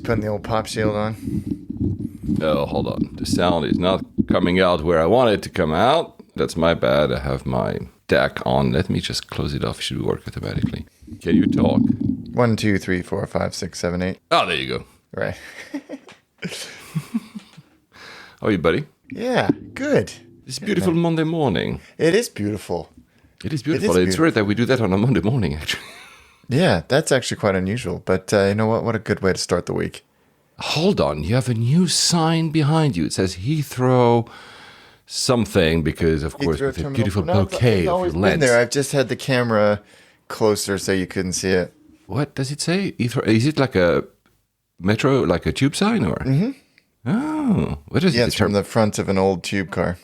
putting the old pop shield on. Oh, hold on. The sound is not coming out where I want it to come out. That's my bad. I have my DAC on. Let me just close it off. It should work automatically. Can you talk? 1, 2, 3, 4, 5, 6, 7, 8. Oh, there you go. Right. How are you, buddy? Yeah, good. It's beautiful Monday morning. It is beautiful. It is beautiful. It's rare that we do that on a Monday morning, actually. Yeah, that's actually quite unusual. But you know what? What a good way to start the week. Hold on. You have a new sign behind you. It says Heathrow something because, of course, with a beautiful bouquet of lens. There. I've just had the camera closer so you couldn't see it. What does it say? Heathrow? Is it like a metro, like a tube sign? Or? Mm-hmm. Oh, what is it? Yeah, it's from the front of an old tube car.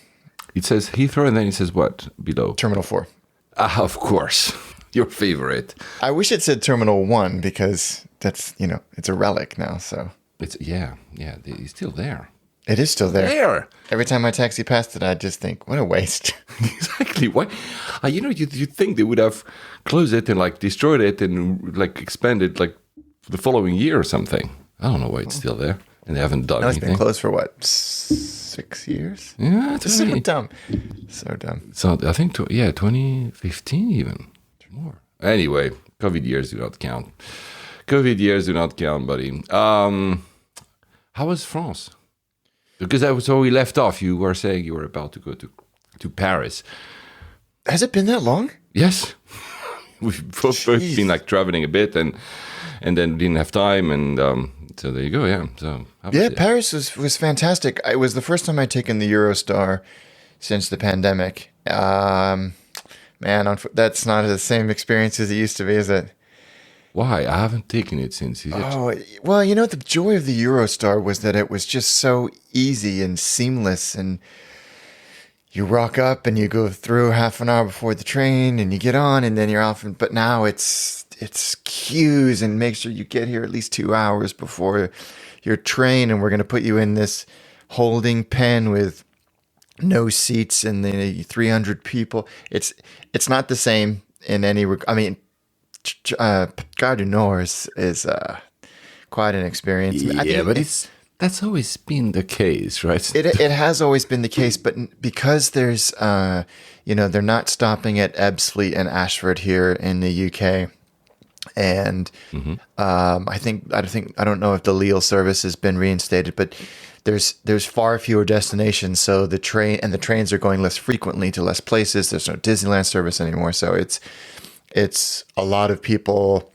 It says Heathrow, and then it says what below? Terminal 4. Ah, of course. Your favorite. I wish it said Terminal 1 because that's, it's a relic now, so. It's it's still there. It is still there. Every time I taxi past it, I just think, what a waste. Exactly. Why? You'd think they would have closed it and like destroyed it and like expanded like the following year or something. I don't know why it's still there. And they haven't done anything. It's been closed for what, 6 years? Yeah, it's so dumb. So dumb. So I think, 2015 even. More. Anyway, COVID years do not count. COVID years do not count, buddy. How was France? Because that was where we left off. You were saying you were about to go to Paris. Has it been that long? Yes. We've both been like traveling a bit and then didn't have time. And so there you go. Yeah. So Paris was fantastic. It was the first time I'd taken the Eurostar since the pandemic. Man, that's not the same experience as it used to be, is it? Why? I haven't taken it since. Oh, well, the joy of the Eurostar was that it was just so easy and seamless. And you rock up and you go through half an hour before the train and you get on and then you're off. But now it's queues and make sure you get here at least 2 hours before your train. And we're going to put you in this holding pen with no seats and the 300 people. It's not the same in any. I mean, Gare du Nord is quite an experience. Yeah, but that's always been the case, right? It has always been the case, but because there's they're not stopping at Ebbsfleet and Ashford here in the UK, and I don't know if the Lille service has been reinstated, but there's far fewer destinations, so the trains are going less frequently to less places. There's no Disneyland service anymore, so it's a lot of people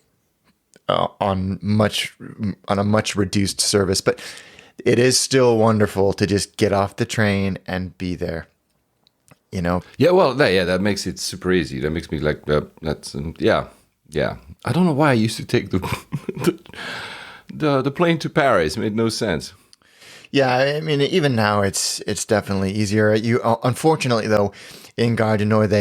on a much reduced service, but it is still wonderful to just get off the train and be there. Yeah, well, that makes it super easy. That makes me like that's yeah. I don't know why I used to take the plane to Paris. It made no sense. Yeah, I mean, even now it's definitely easier. You unfortunately though, in Gare du Nord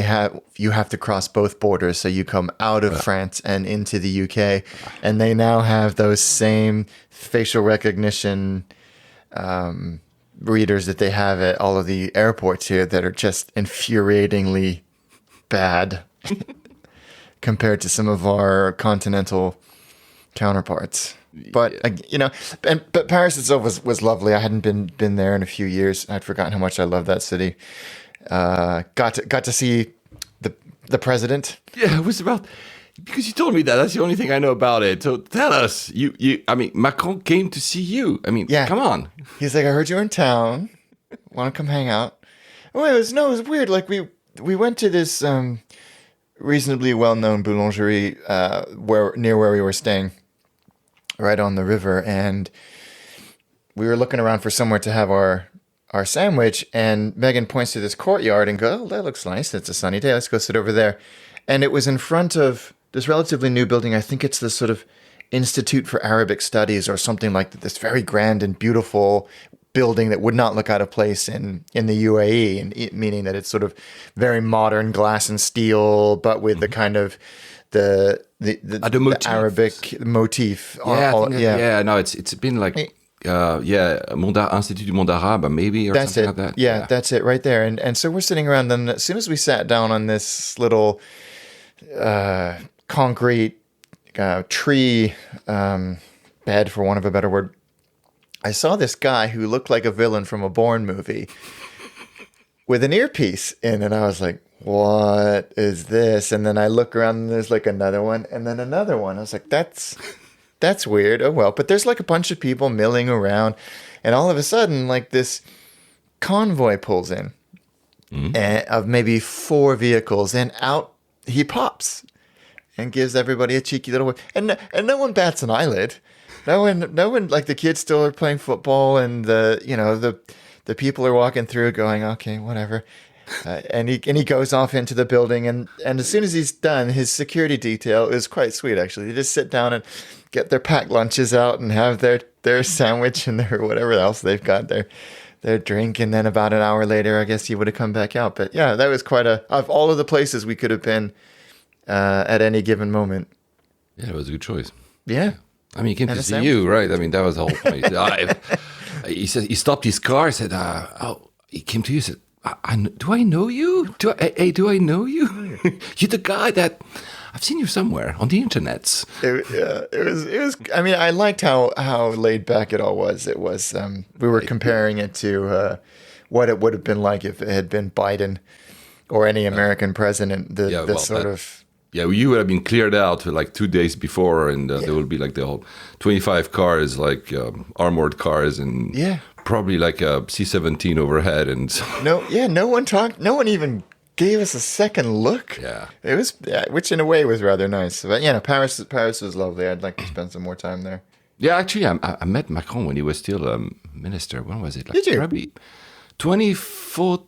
you have to cross both borders, so you come out of France and into the UK, and they now have those same facial recognition readers that they have at all of the airports here that are just infuriatingly bad compared to some of our continental counterparts. But but Paris itself was lovely. I hadn't been there in a few years. I'd forgotten how much I love that city. Got to see the president. Yeah, it was about because you told me that. That's the only thing I know about it. So tell us. I mean, Macron came to see you. I mean, come on. He's like, I heard you're in town. Want to come hang out? Oh, it was weird. Like we went to this reasonably well-known boulangerie near where we were staying, right on the river, and we were looking around for somewhere to have our sandwich, and Megan points to this courtyard and goes, oh, that looks nice. It's a sunny day. Let's go sit over there. And it was in front of this relatively new building. I think it's the sort of Institute for Arabic Studies or something like that. This very grand and beautiful building that would not look out of place in the UAE, and meaning that it's sort of very modern glass and steel, but with the kind of the Arabic motif. It's been like Institut du Monde Arabe maybe, or that's something it. like that. Yeah, that's it right there. And so we're sitting around, and as soon as we sat down on this little concrete tree bed, for want of a better word, I saw this guy who looked like a villain from a Bourne movie with an earpiece in, and I was like, what is this? And then I look around and there's like another one and then another one. I was like, that's weird. Oh well. But there's like a bunch of people milling around, and all of a sudden like this convoy pulls in of maybe 4 vehicles, and out he pops and gives everybody a cheeky little wave. And no one bats an eyelid. No one, like the kids still are playing football, and the people are walking through going, okay, whatever. And he goes off into the building, and as soon as he's done, his security detail is quite sweet, actually. They just sit down and get their packed lunches out and have their sandwich and their whatever else they've got, their drink, and then about an hour later, I guess he would have come back out. But yeah, that was quite of all of the places we could have been at any given moment. Yeah, it was a good choice. Yeah. I mean, he came to see you, right? I mean, that was the whole point. He said he stopped his car. Said, he came to you. Said, do I know you? Do I know you? You're the guy that I've seen you somewhere on the internets. It was. I mean, I liked how laid back it all was. It was. We were comparing it to what it would have been like if it had been Biden or any American president. Yeah, you would have been cleared out like 2 days before, and there will be like the whole 25 cars, like armored cars, and probably like a C-17 overhead, and so. No one talked. No one even gave us a second look. Yeah, it was, which in a way was rather nice. But Paris was lovely. I'd like to spend some more time there. Yeah, actually, I met Macron when he was still a minister. When was it? Like, did you? Probably 2014.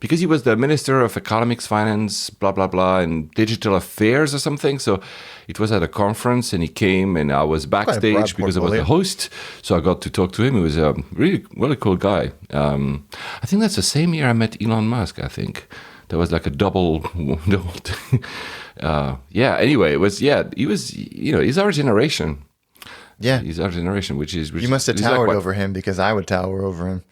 Because he was the Minister of Economics, Finance, blah, blah, blah, and Digital Affairs or something. So it was at a conference, and he came, and I was backstage because I was the host. So I got to talk to him. He was a really cool guy. I think that's the same year I met Elon Musk, I think. There was like a double thing. Anyway, he was, he's our generation. Yeah. He's our generation, which you must have towered over him, because I would tower over him.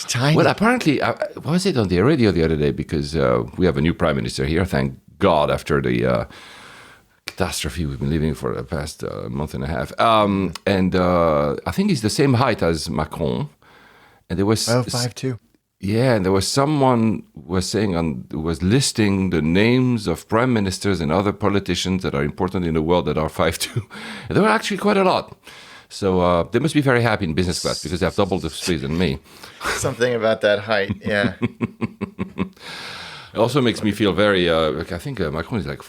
Tiny. Well, apparently, what was it on the radio the other day? Because we have a new prime minister here, thank God, after the catastrophe we've been living for the past month and a half. And I think he's the same height as Macron. And there was 5'2". Yeah, and there was someone who was listing the names of prime ministers and other politicians that are important in the world that are 5'2". And there were actually quite a lot. So they must be very happy in business class because they have double the speed than me. Something about that height, yeah. It also makes me feel very. I think Macron is like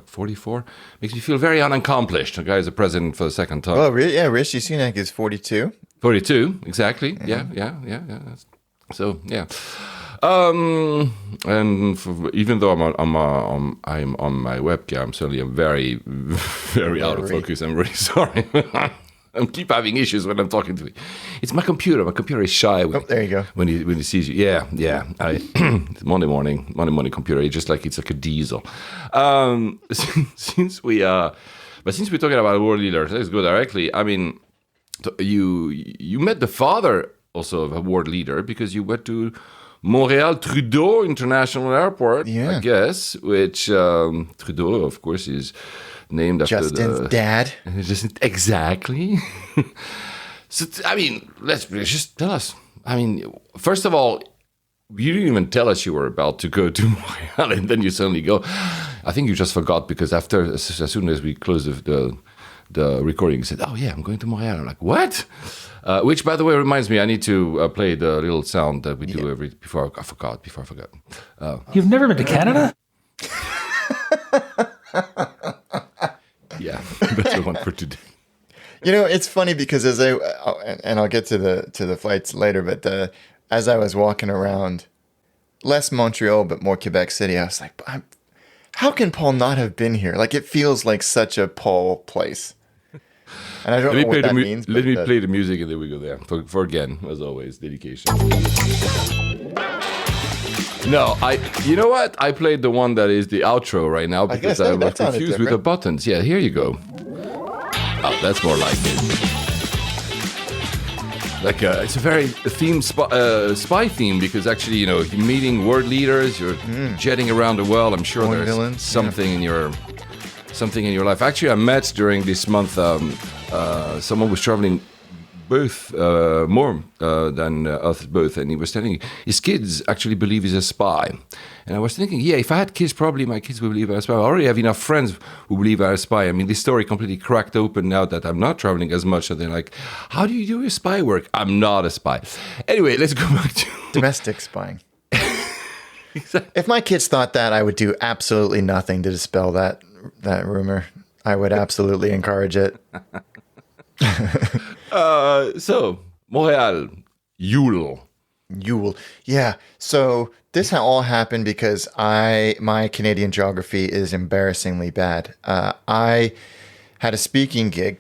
44. Makes me feel very unaccomplished. The guy is the president for the second time. Oh, really? Yeah, Rishi Sunak is 42. 42, exactly. Mm-hmm. Yeah. So yeah. Even though I'm on my webcam, suddenly I'm very, very out of focus. I'm really sorry. I keep having issues when I'm talking to you. It's my computer. My computer is shy. There you go. When he sees you. Yeah. Monday morning computer. It's like a diesel. Since we're talking about world leaders, let's go directly. I mean, you met the father also of a world leader because you went to Montreal Trudeau International Airport, I guess, which Trudeau, of course, is named after Justin's dad. Exactly. So, I mean, let's just tell us. I mean, first of all, you didn't even tell us you were about to go to Montreal, and then you suddenly go. I think you just forgot because as soon as we closed the recording, you said, "Oh yeah, I'm going to Montreal." I'm like, "What?" Which, by the way, reminds me, I need to play the little sound that we do before I forgot. You've never been to Canada? Yeah, that's the one for today. It's funny because I'll get to the flights later, but as I was walking around, less Montreal but more Quebec City, I was like, how can Paul not have been here? Like, it feels like such a Paul place. And I don't know what that means. Let me play the music and then we go there. For again, as always, dedication. No, you know what? I played the one that is the outro right now because I was confused with the buttons. Yeah, here you go. Oh, that's more like it. Like it's a very spy theme because actually, you're meeting world leaders, you're jetting around the world. I'm sure there's something in your something in your life. Actually, I met during this month someone who was traveling both more than us both, and he was telling me his kids actually believe he's a spy. And I was thinking, yeah, if I had kids, probably my kids would believe I'm a spy. I already have enough friends who believe I'm a spy. I mean, this story completely cracked open now that I'm not traveling as much. And they're like, how do you do your spy work? I'm not a spy. Anyway, let's go back to Domestic spying. Exactly. If my kids thought that, I would do absolutely nothing to dispel that rumor. I would absolutely encourage it. So, Montreal, YUL. YUL. Yeah. So this all happened because my Canadian geography is embarrassingly bad. I had a speaking gig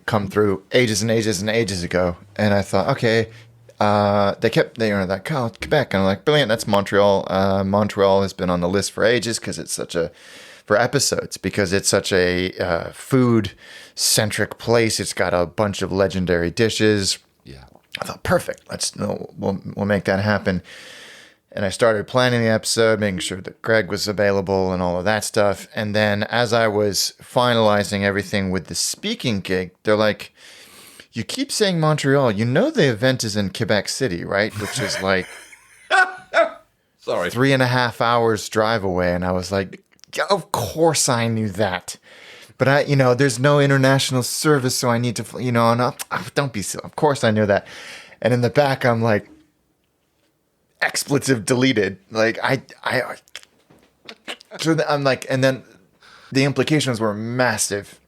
come through ages and ages and ages ago, and I thought, okay, they were like, oh, Quebec, and I'm like, brilliant, that's Montreal. Montreal has been on the list for ages because it's for episodes, because it's such a food-centric place. It's got a bunch of legendary dishes. Yeah. I thought, perfect. We'll make that happen. And I started planning the episode, making sure that Greg was available and all of that stuff. And then as I was finalizing everything with the speaking gig, they're like, you keep saying Montreal. You know the event is in Quebec City, right? Which is like Sorry. 3.5 hours drive away. And I was like, yeah, of course I knew that. But there's no international service, so I need to, no, don't be silly. Of course I knew that. And in the back, I'm like, expletive deleted. Like so I'm like, and then the implications were massive,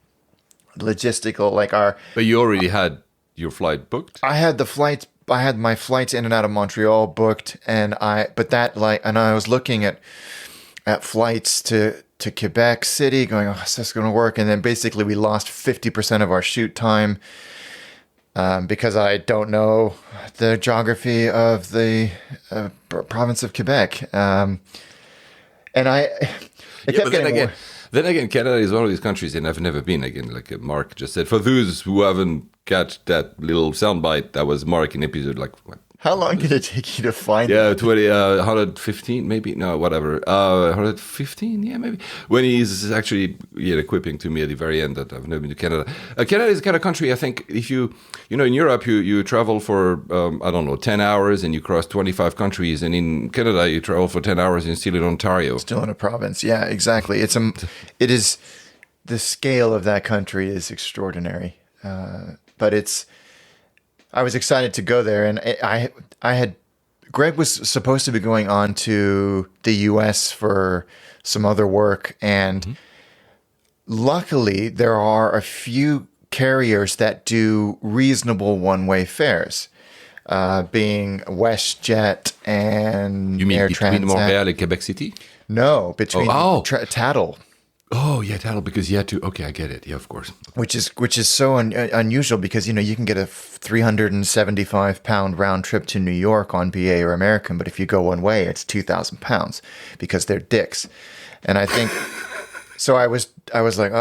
logistical. But you already had your flight booked? I had my flights in and out of Montreal booked, and I was looking at flights to Quebec City, going, oh, is this going to work? And then basically we lost 50% of our shoot time because I don't know the geography of the province of Quebec. And then again, Canada is one of these countries, and I've never been, again, like Mark just said. For those who haven't catch that little soundbite, that was Mark in episode, like, what? How long did it take you to find Yeah, it? 115, maybe? No, whatever. 115, yeah, maybe. When he's actually equipping to me at the very end that I've never been to Canada. Canada is the kind of country, I think, if in Europe, you travel for, 10 hours and you cross 25 countries. And in Canada, you travel for 10 hours and you're still in Ontario. Still in a province. Yeah, exactly. It is, the scale of that country is extraordinary. But I was excited to go there, and Greg was supposed to be going on to the US for some other work, and luckily there are a few carriers that do reasonable one-way fares, being WestJet and Air Transat. Between Montreal and Quebec City? No, between Tattle. Oh, yeah, that'll, because you had to. Okay, I get it. Yeah, of course. Which is so unusual because you can get a 375-pound round trip to New York on BA or American, but if you go one way, it's 2,000 pounds because they're dicks. And I think so. I was like,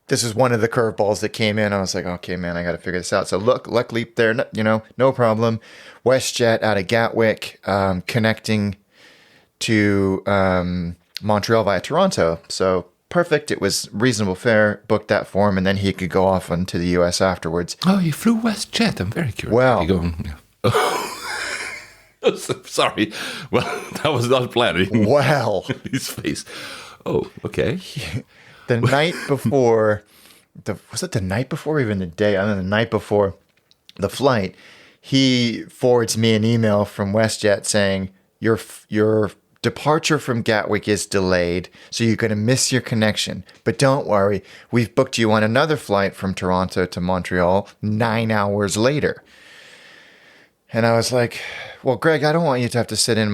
this is one of the curveballs that came in. I was like, okay, man, I got to figure this out. So luckily there, no problem. WestJet out of Gatwick, connecting to Montreal via Toronto. So perfect. It was reasonable fare. Booked that for him, and then he could go off onto the US afterwards. Oh, you flew WestJet. I'm very curious. Well, sorry. Well, that was not planned. Well, His face. Oh, okay. The night before, was it the night before, or even the day? I don't know, the night before the flight, he forwards me an email from WestJet saying your departure from Gatwick is delayed, so you're going to miss your connection. But don't worry, we've booked you on another flight from Toronto to Montreal 9 hours later. And I was like, well, Greg, I don't want you to have to sit in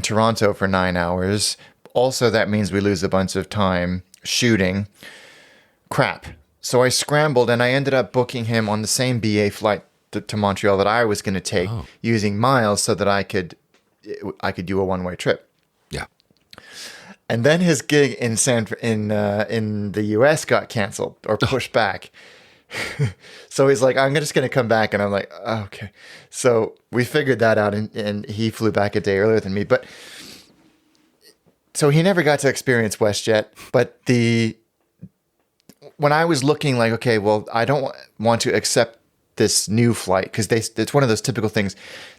Toronto for 9 hours. Also, that means we lose a bunch of time shooting. Crap. So I scrambled, and I ended up booking him on the same BA flight to Montreal that I was going to take, using miles so that I could do a one-way trip. Yeah. And then his gig in the US got canceled or pushed back. So he's like, I'm just going to come back. And I'm like, oh, okay. So we figured that out, and he flew back a day earlier than me. But so he never got to experience WestJet, but when I was looking like, okay, well, I don't want to accept this new flight because it's one of those typical things.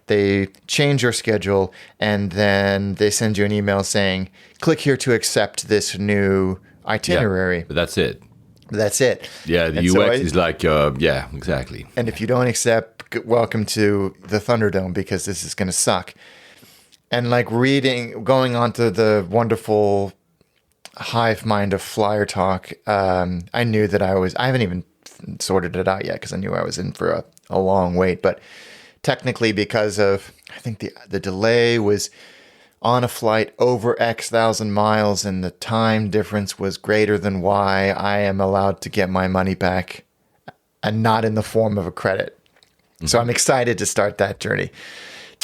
They change your schedule and then they send you an email saying, click here to accept this new itinerary. Yeah, but that's it. That's it. Yeah, the UX is like, yeah, exactly. And if you don't accept, welcome to the Thunderdome because this is going to suck. And like going on to the wonderful hive mind of flyer talk, I knew that I haven't even sorted it out yet because I knew I was in for a long wait. But technically because of, I think the delay was on a flight over X thousand miles and the time difference was greater than Y, I am allowed to get my money back and not in the form of a credit. Mm-hmm. So I'm excited to start that journey.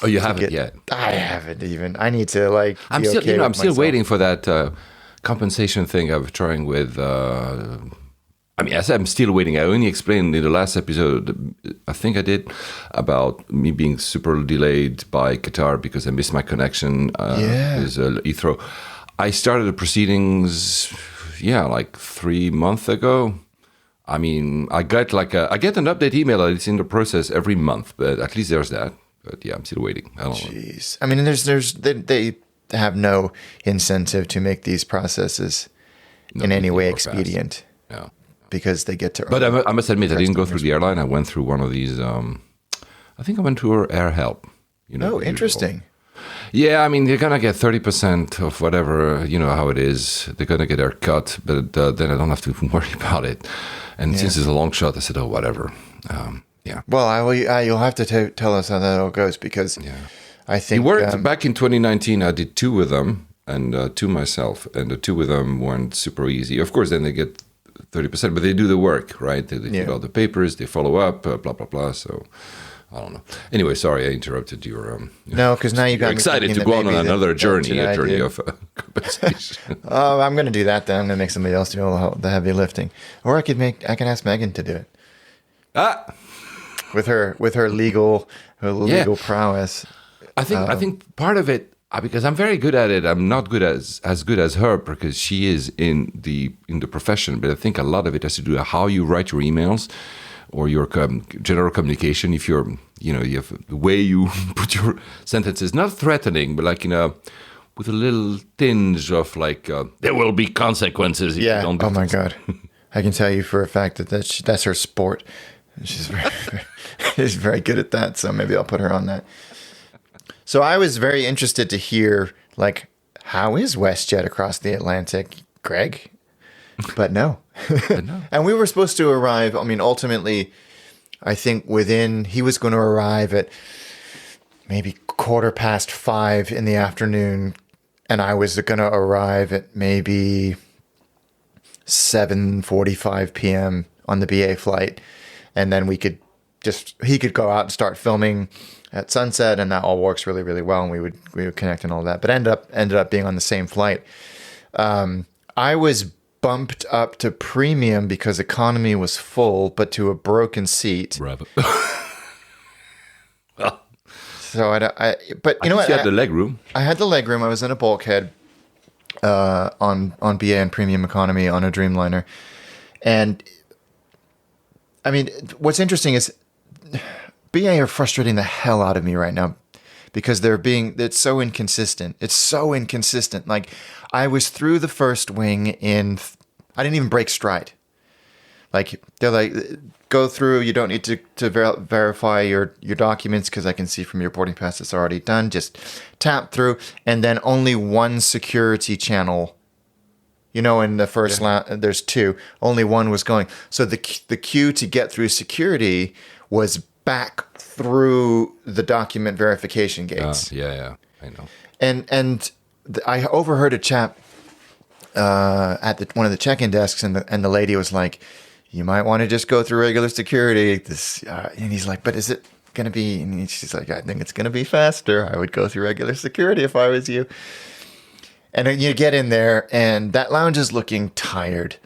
Oh, you haven't yet? I haven't even. I need to like. I'm still waiting for that compensation thing I'm trying with. As I'm still waiting. I only explained in the last episode, I think I did, about me being super delayed by Qatar because I missed my connection with Heathrow. I started the proceedings, like 3 months ago. I mean, I get an update email that it's in the process every month, but at least there's that. But yeah, I'm still waiting. I don't know. Jeez. I mean, they have no incentive to make these processes in any way expedient. Yeah. Because they get to. But I must admit, I didn't go through the airline. I went through one of these. I think I went to Air Help. Interesting. Yeah, I mean, they're gonna get 30% of whatever. You know how it is. They're gonna get their cut, but then I don't have to worry about it. And since it's a long shot, I said, oh, whatever. Yeah. Well, you'll have to tell us how that all goes because I think it worked back in 2019. I did 2 with them and 2 myself, and the 2 with them weren't super easy. Of course, then they get 30%, but they do the work, right? They fill out the papers, they follow up, blah blah blah. So I don't know. Anyway, sorry I interrupted your. No, because now you got me excited to go on another journey of compensation. Oh, I'm going to do that then. I'm going to make somebody else do all the heavy lifting, or I can ask Megan to do it. With her legal prowess. I think part of it. Because I'm very good at it, I'm not good as good as her because she is in the profession. But I think a lot of it has to do with how you write your emails or your general communication. If you have the way you put your sentences, not threatening, but like with a little tinge of like there will be consequences if you don't do oh my God, I can tell you for a fact that's her sport. She's very good at that. So maybe I'll put her on that. So I was very interested to hear, like, how is WestJet across the Atlantic, Greg? But no. And we were supposed to arrive, I mean, ultimately, I think he was going to arrive at maybe 5:15 in the afternoon, and I was going to arrive at maybe 7:45 p.m. on the BA flight, and then he could go out and start filming at sunset, and that all works really, really well, and we would connect and all that. But ended up being on the same flight. I was bumped up to premium because economy was full, but to a broken seat. So but you know what? You had the leg room. I had the leg room. I was in a bulkhead on BA and premium economy on a Dreamliner, and I mean, what's interesting is BA are frustrating the hell out of me right now because it's so inconsistent. It's so inconsistent. Like, I was through the first wing I didn't even break stride. Like, they're like, go through, you don't need to verify your documents because I can see from your boarding pass it's already done. Just tap through, and then only one security channel. In the first there's 2. Only one was going. So the queue to get through security was back through the document verification gates. I know. And I overheard a chap at one of the check-in desks, and the lady was like, "You might want to just go through regular security." And he's like, "But is it going to be?" And she's like, "I think it's going to be faster. I would go through regular security if I was you." And then you get in there, and that lounge is looking tired.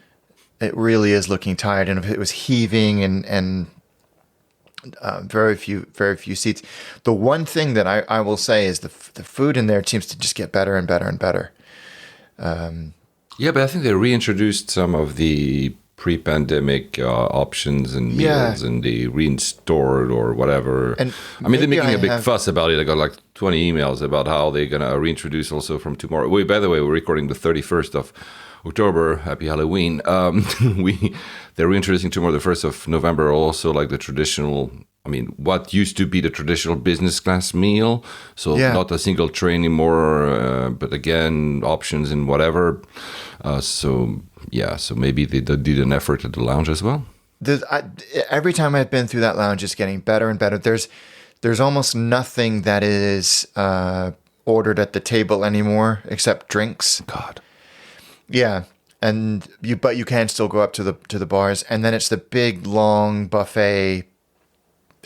It really is looking tired, and it was heaving and very few seats. The one thing that I will say is the food in there seems to just get better and better and better. Yeah, but I think they reintroduced some of the pre-pandemic options and meals, and they reinstored or whatever. And I mean, they're maybe making I a big have- fuss about it. I got like 20 emails about how they're gonna reintroduce also from tomorrow. Wait, by the way, we're recording the 31st of October. Happy Halloween. They're reintroducing tomorrow, the 1st of November, also like the traditional. I mean, what used to be the traditional business class meal, so Yeah. not a single tray anymore, but again, options and whatever. So maybe they did an effort at the lounge as well. Every time I've been through that lounge, it's getting better and better. There's almost nothing that is ordered at the table anymore except drinks. God. Yeah, but you can still go up to the bars, and then it's the big long buffet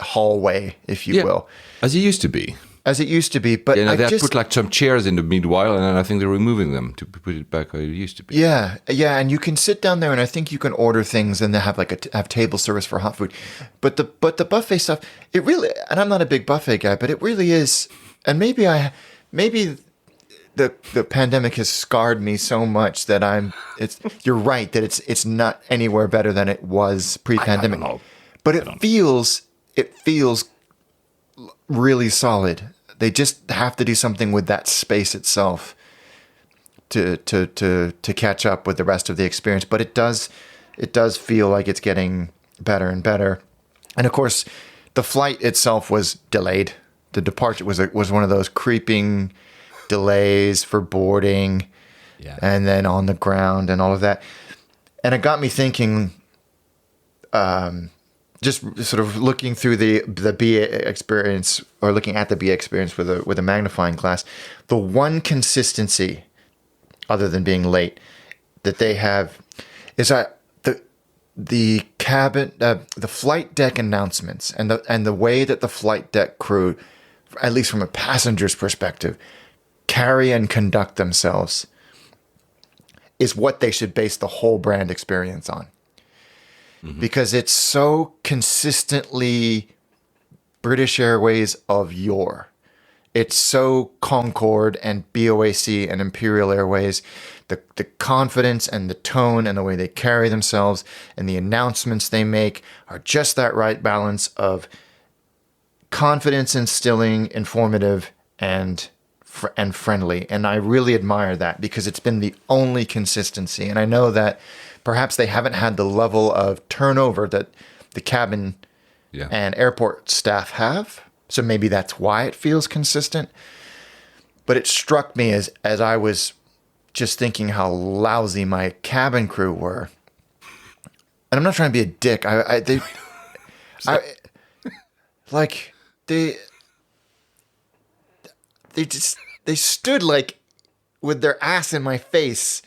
hallway, if you will, as it used to be. as it used to be. But Yeah, I they had just put like some chairs in the meanwhile, and then I think they're removing them to put it back how it used to be. yeah, and you can sit down there, and I think you can order things, and they have like have table service for hot food. But the buffet stuff, it really, and I'm not a big buffet guy, but it really is. And maybe the pandemic has scarred me so much that you're right that it's not anywhere better than it was pre-pandemic. I don't know. But it feels really solid. They just have to do something with that space itself to catch up with the rest of the experience. But it does feel like it's getting better and better. And of course, the flight itself was delayed. The departure was one of those creeping delays for boarding, and then on the ground and all of that. And it got me thinking, just sort of looking through the BA experience, or looking at the BA experience with a magnifying glass, the one consistency, other than being late, that they have is that the cabin, the flight deck announcements, and the way that the flight deck crew, at least from a passenger's perspective, carry and conduct themselves, is what they should base the whole brand experience on. Mm-hmm. Because it's so consistently British Airways of yore. It's so Concorde and BOAC and Imperial Airways. The confidence and the tone and the way they carry themselves and the announcements they make are just that right balance of confidence instilling, informative, and friendly. And I really admire that, because it's been the only consistency. And I know that perhaps they haven't had the level of turnover that the cabin and airport staff have. So maybe that's why it feels consistent. But it struck me as I was just thinking how lousy my cabin crew were. And I'm not trying to be a dick. They stood like with their ass in my face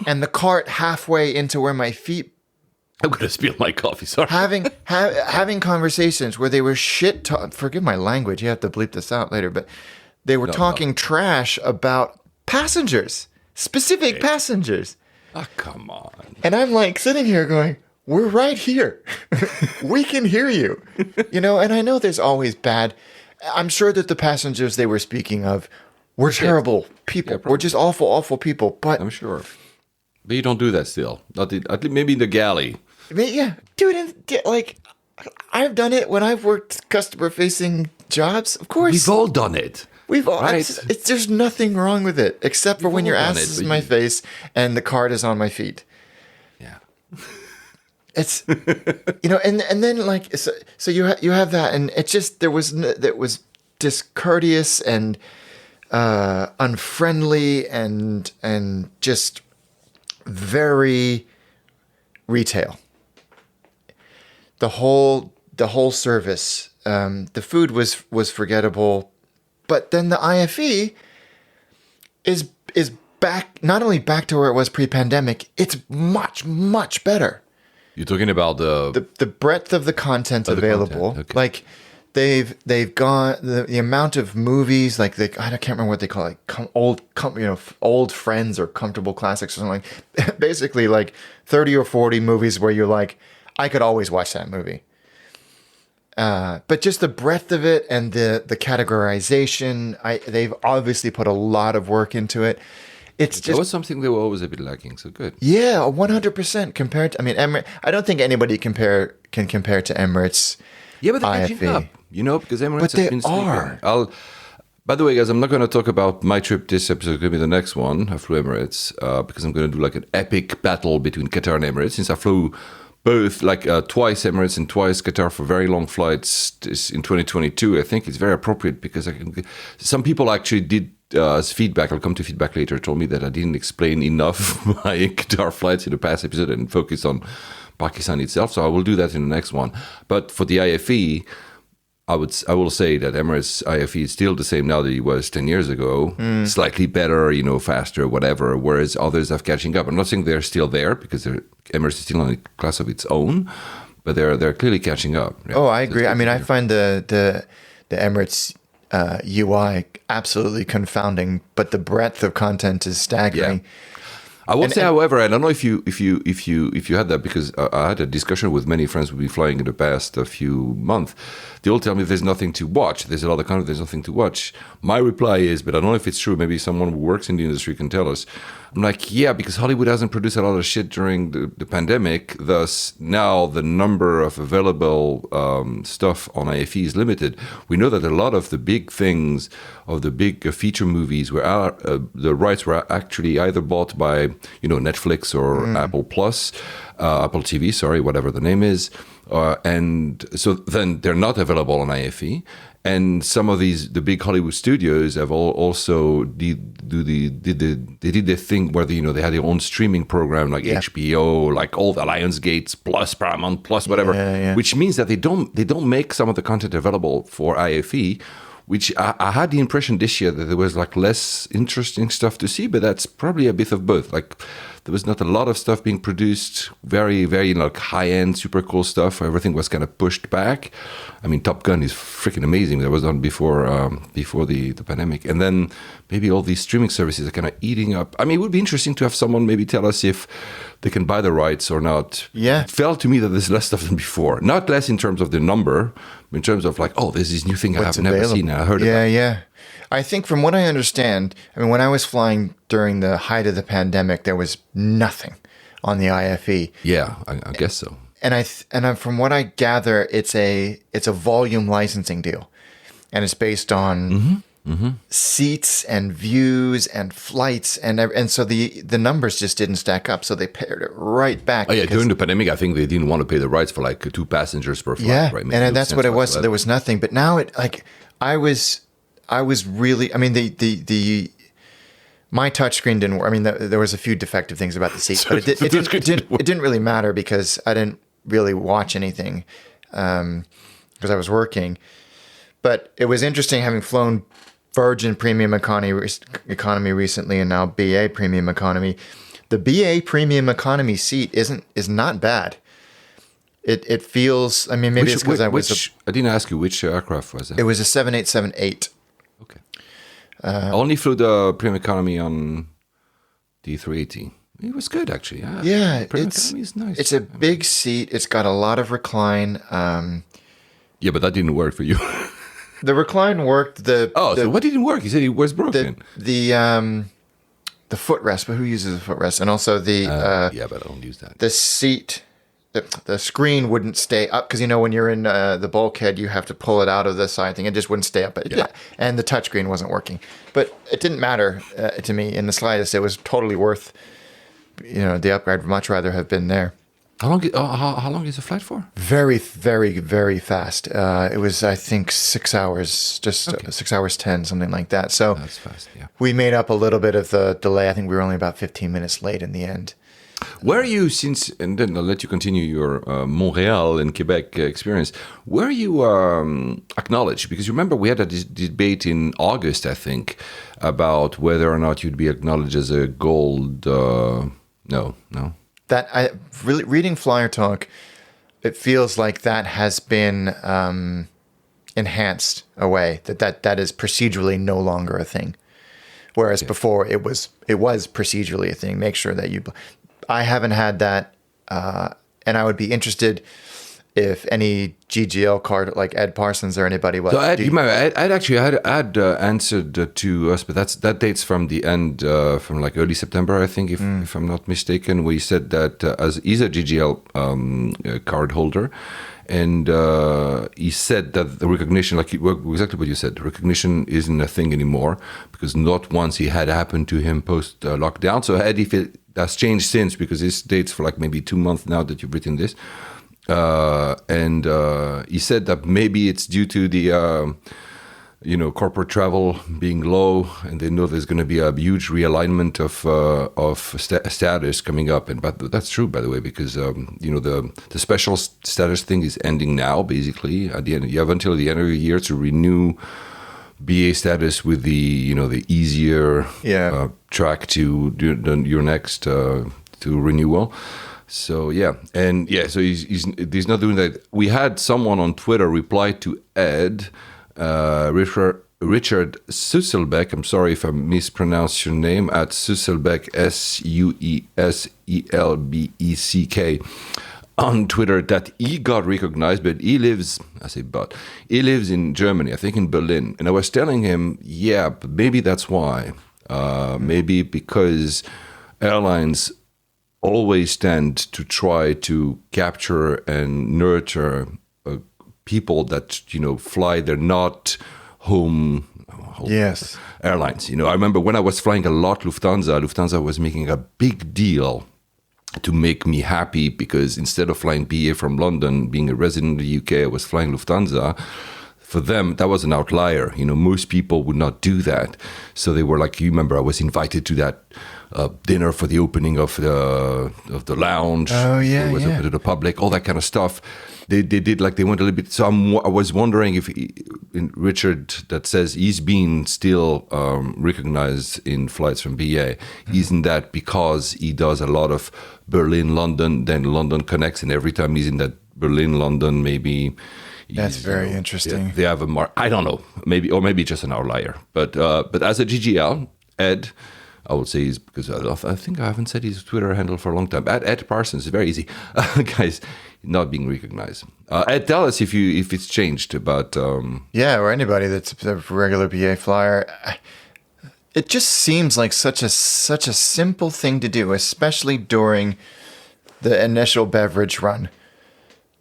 and the cart halfway into where my feet. I'm gonna spill my coffee. Sorry. Having conversations where they were forgive my language. You have to bleep this out later, but they were talking trash about passengers, specific passengers. Oh, come on. And I'm like sitting here going, we're right here. We can hear you. And I know there's always bad. I'm sure that the passengers they were speaking of were terrible people. We're just awful, awful people. But I'm sure. But you don't do that still. At least maybe in the galley. Yeah, dude, like I've done it when I've worked customer-facing jobs. Of course, We've all done it. We've all. Right? There's nothing wrong with it, except for when your ass is in my face and the card is on my feet. Yeah. It's and then like so you have that, and it just that was discourteous and unfriendly and just very retail. The whole service, the food was forgettable, but then the IFE is back, not only back to where it was pre-pandemic, it's much better. You're talking about the breadth of the content available. Okay. Like they've gone the amount of movies, like I can't remember what they call it, like old friends or comfortable classics or something. Like basically like 30 or 40 movies where you're like, I could always watch that movie. But just the breadth of it and the categorization, they've obviously put a lot of work into it. It's That just was something they were always a bit lacking. So good. yeah, 100% compared to. I mean, I don't think anybody can compare to Emirates. Yeah, but they're catching IFE. up. Because Emirates But has they been sleeping. are. By the way, guys, I'm not going to talk about my trip this episode. It's going to be the next one. I flew Emirates because I'm going to do like an epic battle between Qatar and Emirates. Since I flew both twice Emirates and twice Qatar for very long flights in 2022, I think it's very appropriate because some people actually did as feedback. I'll come to feedback later. Told me that I didn't explain enough my Qatar flights in the past episode and focus on Pakistan itself. So I will do that in the next one. But for the IFE, I will say that Emirates IFE is still the same now that it was 10 years ago. Slightly better, faster, whatever. Whereas others are catching up. I'm not saying they're still there because Emirates is still in a class of its own, but they're clearly catching up. Yeah. Oh, I agree. I mean, I find the Emirates UI absolutely confounding, but the breadth of content is staggering. Yeah. I would say, however, I don't know if you had that because I had a discussion with many friends who've been flying in the past a few months. They all tell me there's nothing to watch. There's a lot of content. There's nothing to watch. My reply is, but I don't know if it's true. Maybe someone who works in the industry can tell us. I'm like, yeah, because Hollywood hasn't produced a lot of shit during the pandemic. Thus, now the number of available stuff on IFE is limited. We know that a lot of the big things, of the big feature movies, the rights were actually either bought by Netflix or Apple Plus, Apple TV, sorry, whatever the name is. And so then they're not available on IFE. And some of the big Hollywood studios have also did their thing where they had their own streaming program like HBO, like all the Lionsgates Plus, Paramount Plus, whatever. Which means that they don't make some of the content available for IFE. Which I had the impression this year that there was like less interesting stuff to see, but that's probably a bit of both. Like there was not a lot of stuff being produced, very, very high end, super cool stuff. Everything was kind of pushed back. I mean, Top Gun is freaking amazing. That was done before the pandemic, and then maybe all these streaming services are kind of eating up. I mean, it would be interesting to have someone maybe tell us if they can buy the rights or not. Yeah, it felt to me that there's less stuff than before. Not less in terms of the number, but in terms of there's this new thing I've never seen. I heard about. Yeah. I think from what I understand, when I was flying during the height of the pandemic, there was nothing on the IFE. Yeah, I guess so. And from what I gather, it's a volume licensing deal, and it's based on seats and views and flights and so the numbers just didn't stack up. So they pared it right back. Oh yeah, during the pandemic, I think they didn't want to pay the rights for 2 passengers per flight. Yeah, right? And that's what it was. So there was nothing. But now I was really. I mean, my touchscreen didn't work. I mean, there was a few defective things about the seat, but it didn't really matter because I didn't really watch anything because I was working. But it was interesting having flown Virgin Premium Economy recently, and now BA Premium Economy. The BA Premium Economy seat is not bad. It feels. I mean, maybe it's because I didn't ask you which aircraft was it. It was a 787-8. Okay. I only flew the Premium Economy on the 380. It was good, actually. Yeah, Economy is nice. It's a big seat. It's got a lot of recline. Yeah, but that didn't work for you. The recline worked. So what didn't work? You said it was broken. The footrest, but who uses a footrest? And also yeah, but I don't use that. The seat, the screen wouldn't stay up because when you're in the bulkhead, you have to pull it out of the side thing. It just wouldn't stay up. But and the touchscreen wasn't working. But it didn't matter to me in the slightest. It was totally worth the upgrade. I'd much rather have been there. How long is the flight for? Very, very, very fast. It was, I think, 6 hours, 6 hours 10, something like that. So that's fast, yeah. We made up a little bit of the delay. I think we were only about 15 minutes late in the end. Where are you and then I'll let you continue your Montreal and Quebec experience. Where are you acknowledged? Because you remember we had a debate in August, I think, about whether or not you'd be acknowledged as a gold. No. That really reading Flyer Talk, it feels like that has been enhanced away. That is procedurally no longer a thing, whereas before it was procedurally a thing. Make sure that I haven't had that, and I would be interested if any GGL card like Ed Parsons or anybody was. So Ed actually had answered to us, but that dates from the end, from like early September, I think, if I'm not mistaken, where he said that as he's a GGL card holder, and he said that the recognition, like exactly what you said, recognition isn't a thing anymore because not once he had happened to him post lockdown. So Ed, if it has changed since, because this dates for like maybe 2 months now that you've written this. And he said that maybe it's due to the corporate travel being low, and they know there's going to be a huge realignment of status coming up. But that's true, by the way, because the special status thing is ending now. Basically, at the end, you have until the end of the year to renew BA status with the easier track to do your next to renewal. So so he's not doing that. We had someone on Twitter reply to Ed, Richard Susselbeck. I'm sorry if I mispronounced your name, at Susselbeck, Sueselbeck, on Twitter, that he got recognized, but he lives in Germany, I think in Berlin. And I was telling him, but maybe that's why. Maybe because airlines always tend to try to capture and nurture people that fly. They're not home airlines. I remember when I was flying a lot Lufthansa was making a big deal to make me happy, because instead of flying BA from London, being a resident in the UK, I was flying Lufthansa. For them, that was an outlier. Most people would not do that. So they were like, you remember, I was invited to that dinner for the opening of the lounge. Oh yeah, it was open to the public, all that kind of stuff. They did, like, they went a little bit. So I was wondering if Richard, that says he's been still recognized in flights from BA, isn't that because he does a lot of Berlin, London, then London connects, and every time he's in that Berlin, London, maybe. That's very interesting. They have I don't know, maybe just an outlier. But as a GGL, Ed, I would say he's, because I think I haven't said his Twitter handle for a long time. Ed Parsons is very easy, guys, not being recognized. Ed, tell us if it's changed. But or anybody that's a regular BA flyer. It just seems like such a simple thing to do, especially during the initial beverage run,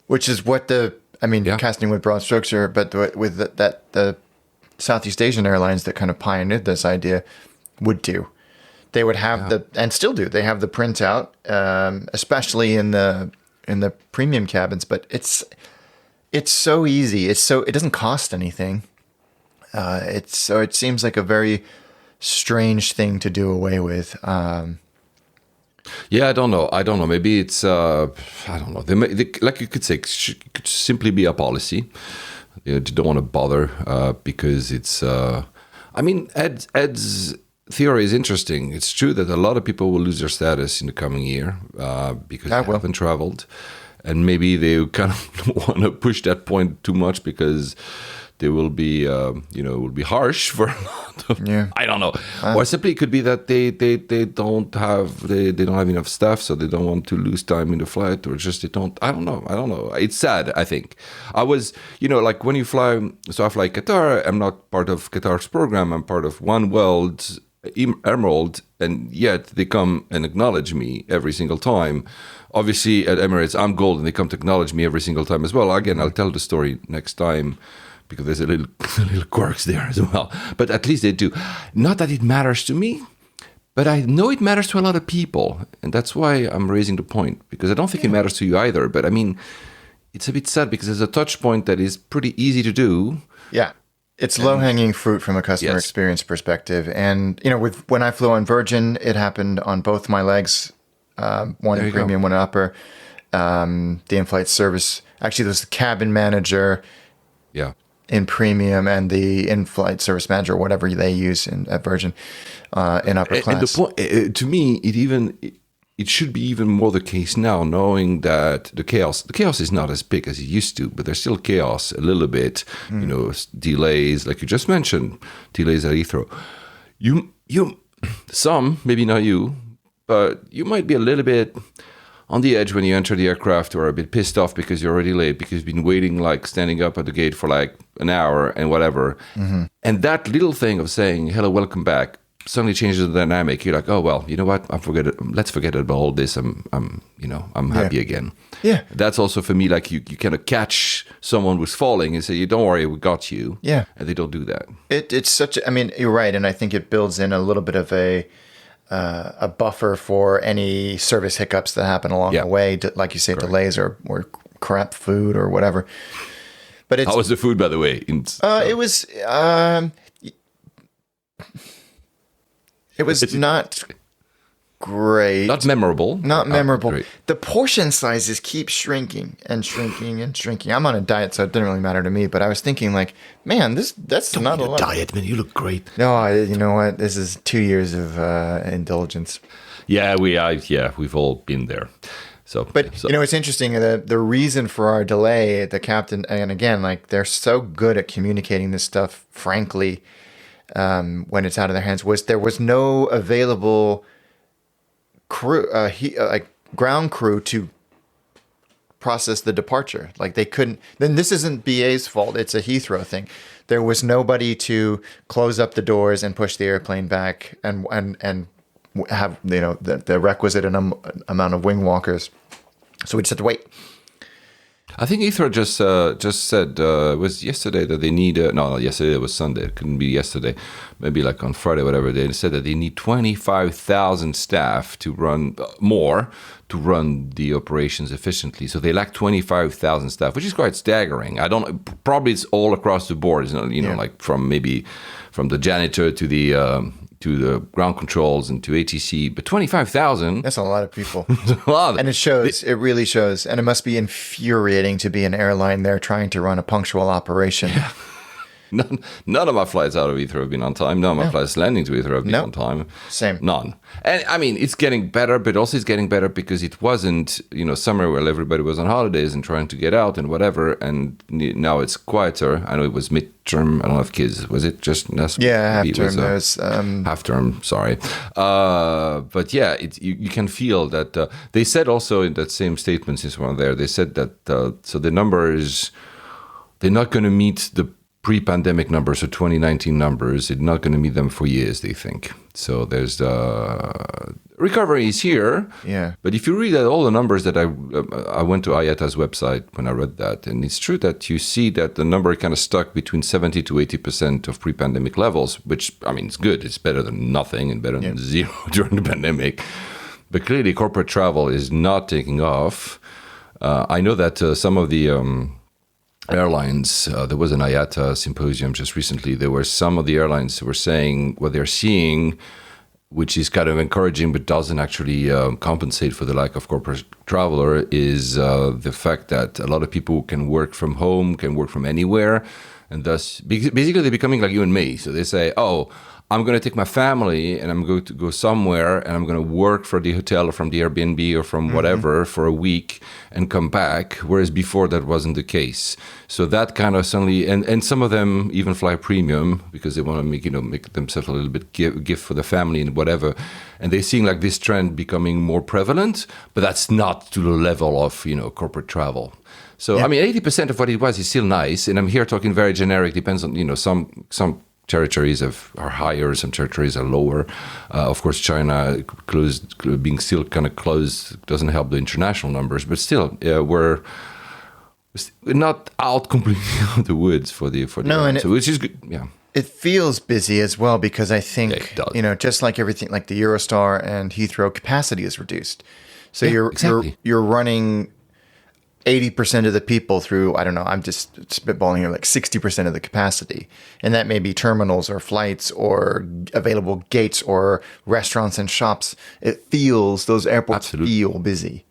which is what casting with broad strokes here, but with the Southeast Asian airlines that kind of pioneered this idea would do. They would have and still do. They have the printout, especially in the premium cabins. But it's so easy. It doesn't cost anything. It seems like a very strange thing to do away with. I don't know. Maybe it's I don't know. Like you could say, it could simply be a policy. You don't want to bother because it's. Ed's theory is interesting. It's true that a lot of people will lose their status in the coming year because they haven't traveled, and maybe they kind of want to push that point too much because they will be, will be harsh for a lot of. I don't know, or simply it could be that they don't have enough staff, so they don't want to lose time in the flight, or just they don't. I don't know. It's sad. I think I was, like when you fly. So I fly Qatar. I'm not part of Qatar's program. I'm part of One World Emerald, and yet they come and acknowledge me every single time. Obviously, at Emirates, I'm gold, and they come to acknowledge me every single time as well. Again, I'll tell the story next time, because there's a little quirks there as well. But at least they do. Not that it matters to me, but I know it matters to a lot of people. And that's why I'm raising the point, because I don't think it matters to you either. But it's a bit sad because there's a touch point that is pretty easy to do. Yeah. It's low-hanging fruit from a customer experience perspective. And, when I flew on Virgin, it happened on both my legs, one in premium, one in upper. The in-flight service, actually, there was the cabin manager in premium and the in-flight service manager, whatever they use at Virgin, in upper class. And the point, to me, it should be even more the case now, knowing that the chaos is not as big as it used to, but there's still chaos a little bit. Delays, like you just mentioned, delays at Heathrow. Some, maybe not you, but you might be a little bit on the edge when you enter the aircraft, or a bit pissed off because you're already late, because you've been waiting, like standing up at the gate for like an hour and whatever. And that little thing of saying, hello, welcome back, suddenly changes the dynamic. You're like, oh, well, you know what? Let's forget about all this. I'm happy again. Yeah. That's also for me, like you kind of catch someone who's falling and say, you don't worry, we got you. Yeah. And they don't do that. It's such. I mean, you're right, and I think it builds in a little bit of a buffer for any service hiccups that happen along the way. Like you say, delays or crap food or whatever. But it's. How was the food, by the way? It was. It was not great. Not memorable. Not memorable. Great. The portion sizes keep shrinking and shrinking and shrinking. I'm on a diet, so it didn't really matter to me. But I was thinking, like, man, that's Don't not be a lot. diet, man. You look great. No, you know what? This is 2 years of indulgence. Yeah, we've all been there. But you know, it's interesting. The reason for our delay, the captain, and again, like they're so good at communicating this stuff, frankly, when it's out of their hands, was there was no available crew, like ground crew to process the departure. Like they couldn't. Then this isn't BA's fault. It's a Heathrow thing. There was nobody to close up the doors and push the airplane back and have the requisite amount of wing walkers. So we just had to wait. I think Heathrow just said it was yesterday that they need no, yesterday it was Sunday. It couldn't be yesterday. Maybe like on Friday, whatever. They said that they need 25,000 staff to run run the operations efficiently. So they lack 25,000 staff, which is quite staggering. Probably it's all across the board. It's not, like from the janitor to the ground controls and to ATC, but 25,000. That's a lot of people. A lot. And it shows. It really shows. And it must be infuriating to be an airline there trying to run a punctual operation. Yeah. None of my flights out of Heathrow have been on time. None of my flights landing to Heathrow have been on time. Same. None. And I mean, it's getting better, but also it's getting better because it wasn't, summer where everybody was on holidays and trying to get out and whatever. And now it's quieter. I know it was midterm. I don't have kids. Was it just? Yeah, half-term. Half-term, sorry. But yeah, you can feel that. They said also in that same statement, since we're there, they said that, so the numbers, they're not going to meet the pre-pandemic numbers or 2019 numbers. It's not going to meet them for years, they think. So there's recovery is here. Yeah. But if you read all the numbers that I went to IATA's website when I read that, and it's true that you see that the number kind of stuck between 70 to 80% of pre-pandemic levels, which, I mean, it's good. It's better than nothing and better than zero during the pandemic. But clearly corporate travel is not taking off. I know that some of the airlines, there was an IATA symposium just recently. There were some of the airlines who were saying what they're seeing, which is kind of encouraging but doesn't actually compensate for the lack of corporate traveler, is the fact that a lot of people can work from home, can work from anywhere, and thus basically they're becoming like you and me. So they say, oh, I'm going to take my family and I'm going to go somewhere and I'm going to work for the hotel or from the Airbnb or from whatever for a week and come back, whereas before that wasn't the case. So that kind of suddenly, and some of them even fly premium because they want to make themselves a little bit gift for the family and whatever. And they're seeing like this trend becoming more prevalent, but that's not to the level of, corporate travel. So, I mean, 80% of what it was is still nice. And I'm here talking very generic, depends on, some territories are higher, some territories are lower. Of course, China being still kind of closed doesn't help the international numbers, but still, we're not out completely of the woods for the which is good. Yeah, it feels busy as well because I think it does. Just like everything, like the Eurostar and Heathrow, capacity is reduced, so you're running 80% of the people through, I don't know, I'm just spitballing here, like 60% of the capacity. And that may be terminals or flights or available gates or restaurants and shops. Those airports feel busy.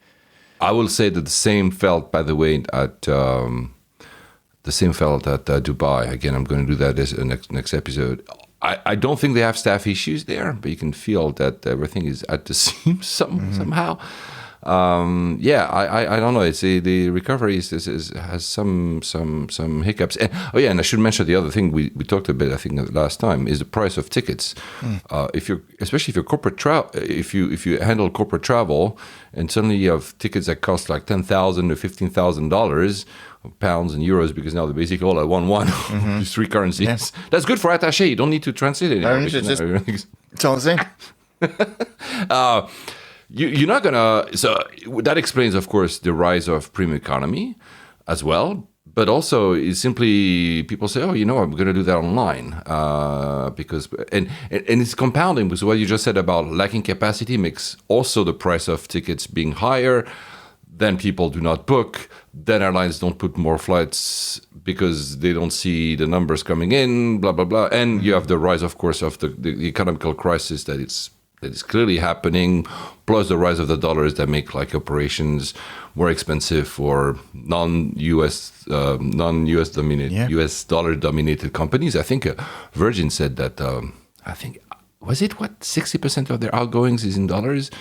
I will say that the same felt, by the way, at Dubai. Again, I'm going to do that as next episode. I don't think they have staff issues there, but you can feel that everything is at the seams somehow. I don't know. It's the recovery has some hiccups. And, and I should mention the other thing we talked a bit, I think, last time, is the price of tickets. Especially if you're corporate if you handle corporate travel, and suddenly you have tickets that cost like $10,000 or $15,000. Pounds and euros, because now they're basically all at 1-1, these three currencies. Yes. That's good for attaché. You don't need to translate it anymore. It's all the same. You're not gonna. So that explains, of course, the rise of premium economy as well. But also, it's simply people say, "Oh, I'm going to do that online," because and it's compounding, because what you just said about lacking capacity makes also the price of tickets being higher. Then people do not book. Then airlines don't put more flights because they don't see the numbers coming in, blah, blah, blah. And you have the rise, of course, of the economical crisis that is clearly happening, plus the rise of the dollars that make like operations more expensive for non-US dominated, US dollar dominated companies. I think Virgin said that, was it 60% of their outgoings is in dollars?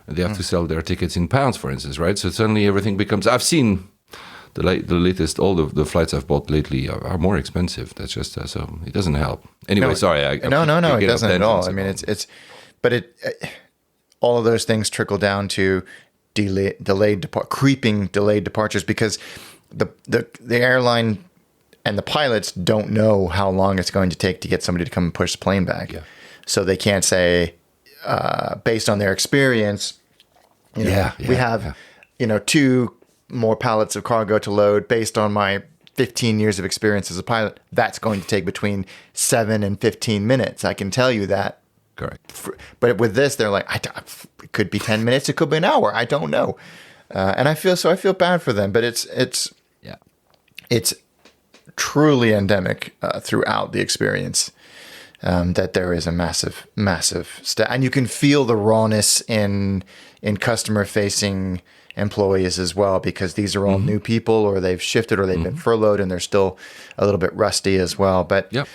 They have to sell their tickets in pounds, for instance, right? So suddenly everything becomes... I've seen the latest, all the flights I've bought lately are more expensive. That's just... so it doesn't help. Anyway, sorry. No, it doesn't at all. I mean, all of those things trickle down to creeping delayed departures, because the airline and the pilots don't know how long it's going to take to get somebody to come and push the plane back. Yeah. So they can't say... based on their experience, we have, 2 more pallets of cargo to load. Based on my 15 years of experience as a pilot, that's going to take between 7 and 15 minutes. I can tell you that. Correct. But with this, they're like, it could be 10 minutes, it could be an hour. I don't know. And I feel bad for them, but it's truly endemic throughout the experience. That there is a massive and you can feel the rawness in customer-facing employees as well, because these are all new people, or they've shifted, or they've been furloughed, and they're still a little bit rusty as well. But and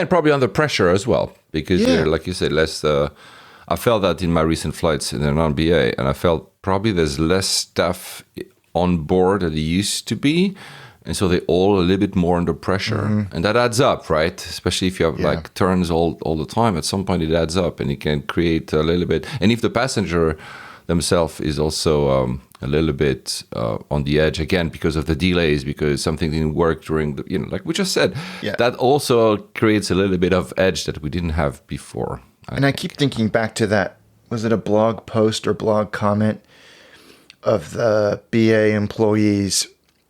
probably under pressure as well, because they're, like you said, less. I felt that in my recent flights in the non-BA, and I felt probably there's less staff on board than there used to be. And so they're all a little bit more under pressure. And that adds up, right? Especially if you have like turns all the time. At some point it adds up, and it can create a little bit. And if the passenger themselves is also a little bit on the edge, again, because of the delays, because something didn't work during the, like we just said, that also creates a little bit of edge that we didn't have before. I keep thinking back to that. Was it a blog post or blog comment of the BA employees,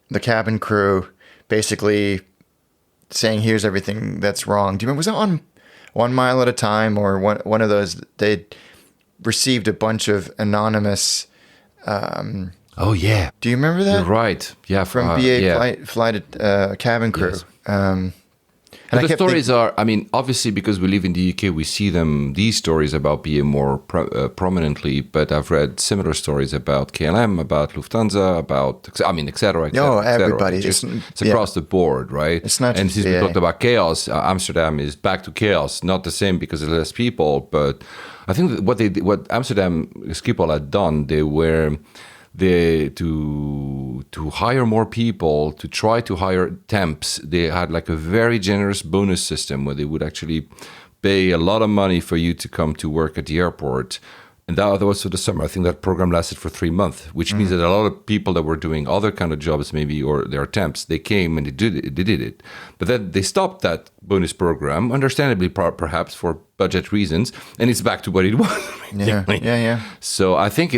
the cabin crew, basically saying, here's everything that's wrong. Do you remember, was that on 1 Mile at a Time, or one of those? They received a bunch of anonymous... do you remember that? You're right. Yeah. From BA flight cabin crew. Yes. And the stories are, obviously, because we live in the UK, we see these stories about BA more prominently, but I've read similar stories about KLM, about Lufthansa, et cetera. Everybody. It's across the board, right? It's not and just since we talked about chaos, Amsterdam is back to chaos. Not the same because there's less people, but I think that what Amsterdam Schiphol had done, to hire more people, to try to hire temps, they had like a very generous bonus system where they would actually pay a lot of money for you to come to work at the airport. And that was for the summer. I think that program lasted for 3 months, which means that a lot of people that were doing other kind of jobs, maybe, or their temps, they came and they did it. But then they stopped that bonus program, understandably, perhaps for budget reasons, and it's back to what it was. Yeah. So I think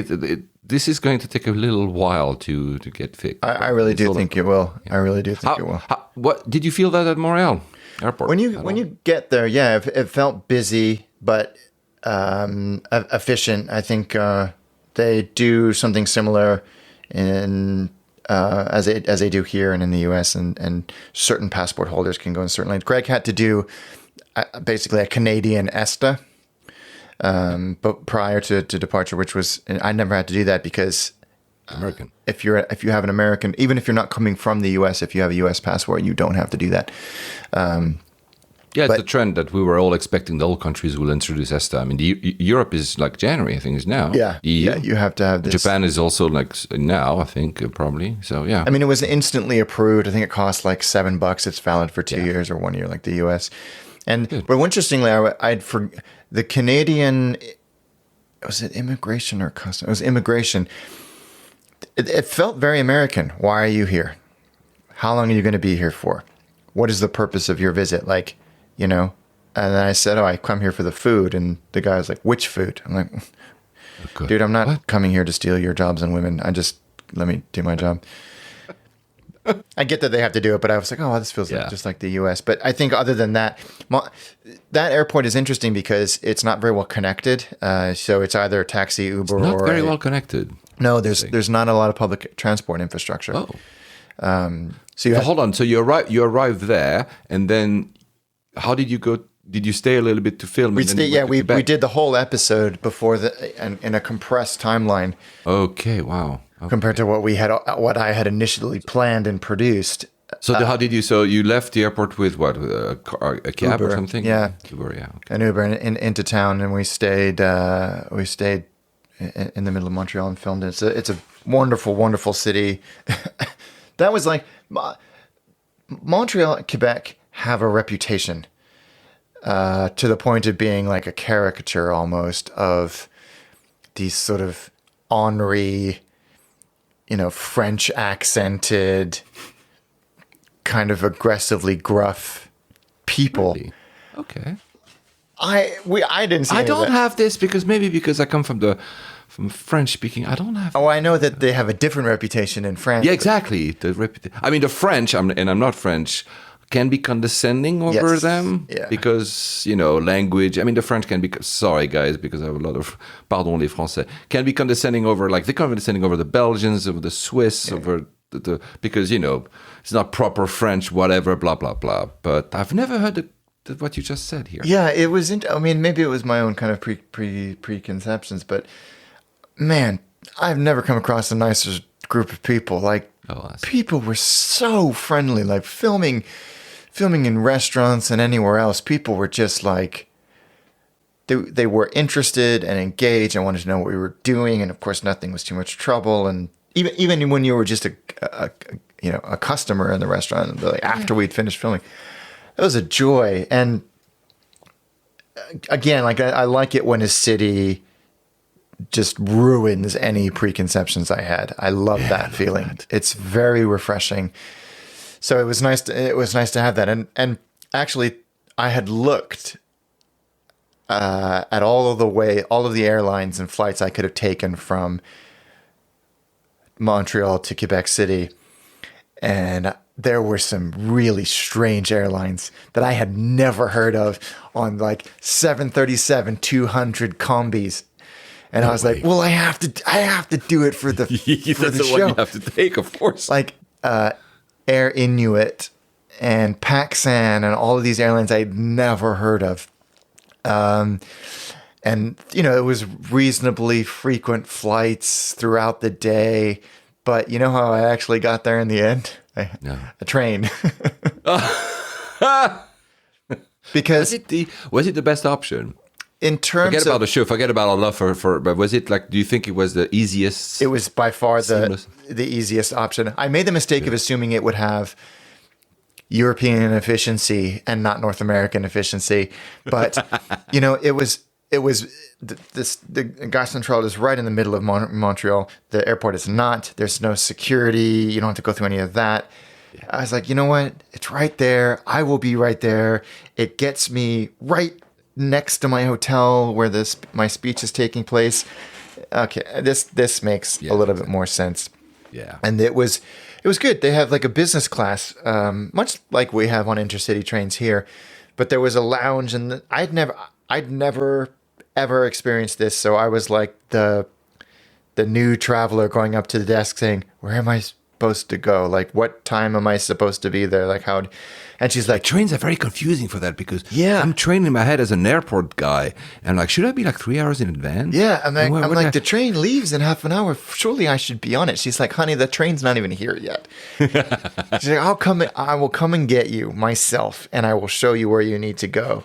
this is going to take a little while to get fixed. I really do think it will. Yeah. I really do think it will. What did you feel that at Montreal Airport? When you get there, it felt busy, but efficient. I think they do something similar in as they do here and in the US, and certain passport holders can go in certain lanes. Greg had to do basically a Canadian ESTA. But prior to departure, which was, I never had to do that because American. If you have an American, even if you're not coming from the U.S., if you have a U.S. passport, you don't have to do that. Yeah, it's But- a trend that we were all expecting. The whole countries will introduce ESTA. I mean, Europe is like January, I think, is now. Yeah, EU. yeah, you have to have this. Japan is also like now, I think, probably. So yeah. I mean, it was instantly approved. I think it cost like $7. It's valid for 2 Yeah. years or 1 year, like the U.S. But interestingly, I'd for the Canadian, was it immigration or custom? It was immigration. It felt very American. Why are you here? How long are you going to be here for? What is the purpose of your visit? Like, you know. And then I said, I come here for the food. And the guy was like, which food? I'm like, Good. dude, I'm not What? coming here to steal your jobs and women. Let me do my job. I get that they have to do it, but I was like, this feels Yeah. like just like the U.S. But I think other than that, that airport is interesting because it's not very well connected. So it's either taxi, Uber, Not or very well connected. No, there's not a lot of public transport infrastructure. Oh. So you So have, hold on. So you arrived there, and then how did you go? Did you stay a little bit to film? we did the whole episode before in a compressed timeline Okay, wow. Okay. compared to what I had initially planned and produced. So how did you? So you left the airport with what? A cab Uber, or something? yeah. Uber, yeah. Okay. An Uber into town, and we stayed in the middle of Montreal and filmed it. It's a wonderful, wonderful city. That was like Montreal and Quebec have a reputation to the point of being like a caricature almost of these sort of ornery, French accented, kind of aggressively gruff people. Really? Okay. I didn't see I any of don't that. have this because I come from French speaking. I don't have. Oh, I know that they have a different reputation in France. Yeah, exactly. I mean, the French, and I'm not French, can be condescending over Yes. them Yeah. because, language. I mean, the French can be, sorry guys, because I have a lot of, pardon les Français, can be condescending over, like, they're condescending over the Belgians, over the Swiss, over because, it's not proper French, whatever, blah, blah, blah. But I've never heard what you just said here. Yeah, it was. I mean, maybe it was my own kind of preconceptions, but man, I've never come across a nicer group of people. Like, people were so friendly. Like filming in restaurants and anywhere else, people were just like they were interested and engaged and wanted to know what we were doing. And of course, nothing was too much trouble. And even when you were just a customer in the restaurant, like after we'd finished filming. It was a joy. And again, like I like it when a city just ruins any preconceptions I had. I love that feeling. It's very refreshing. So it was nice to have that. And actually I had looked at all of the airlines and flights I could have taken from Montreal to Quebec City, and there were some really strange airlines that I had never heard of on like 737-200 combis. And I was like, well, I have to do it for the That's the show. one you have to take, of course. Like Air Inuit and Pakistan and all of these airlines I'd never heard of. And it was reasonably frequent flights throughout the day. But you know how I actually got there in the end? A train. Because was it the best option? in terms Forget of about the show. Forget about our love for. But was it like? Do you think it was the easiest? it was by far Seamless. the easiest option. I made the mistake of assuming it would have European efficiency and not North American efficiency. But it was the Gare Centrale is right in the middle of Montreal. The airport is not. There's no security. You don't have to go through any of that. I was like, you know what? It's right there. I will be right there. It gets me right next to my hotel where my speech is taking place. Okay, this makes a little bit more sense. Yeah. And it was good. They have like a business class, much like we have on intercity trains here, but there was a lounge, and I'd never ever experienced this. So I was like the new traveler going up to the desk saying, "Where supposed to go? Like, what time am I supposed to be there? Like, how? And she's like, Trains are very confusing for that because Yeah. I'm trained in my head as an airport guy, and like, should I be like 3 hours in advance? yeah. I'm like, And what the train leaves in half an hour. Surely I should be on it. She's like, honey, the train's not even here yet. She's like, I will come and get you myself, and I will show you where you need to go.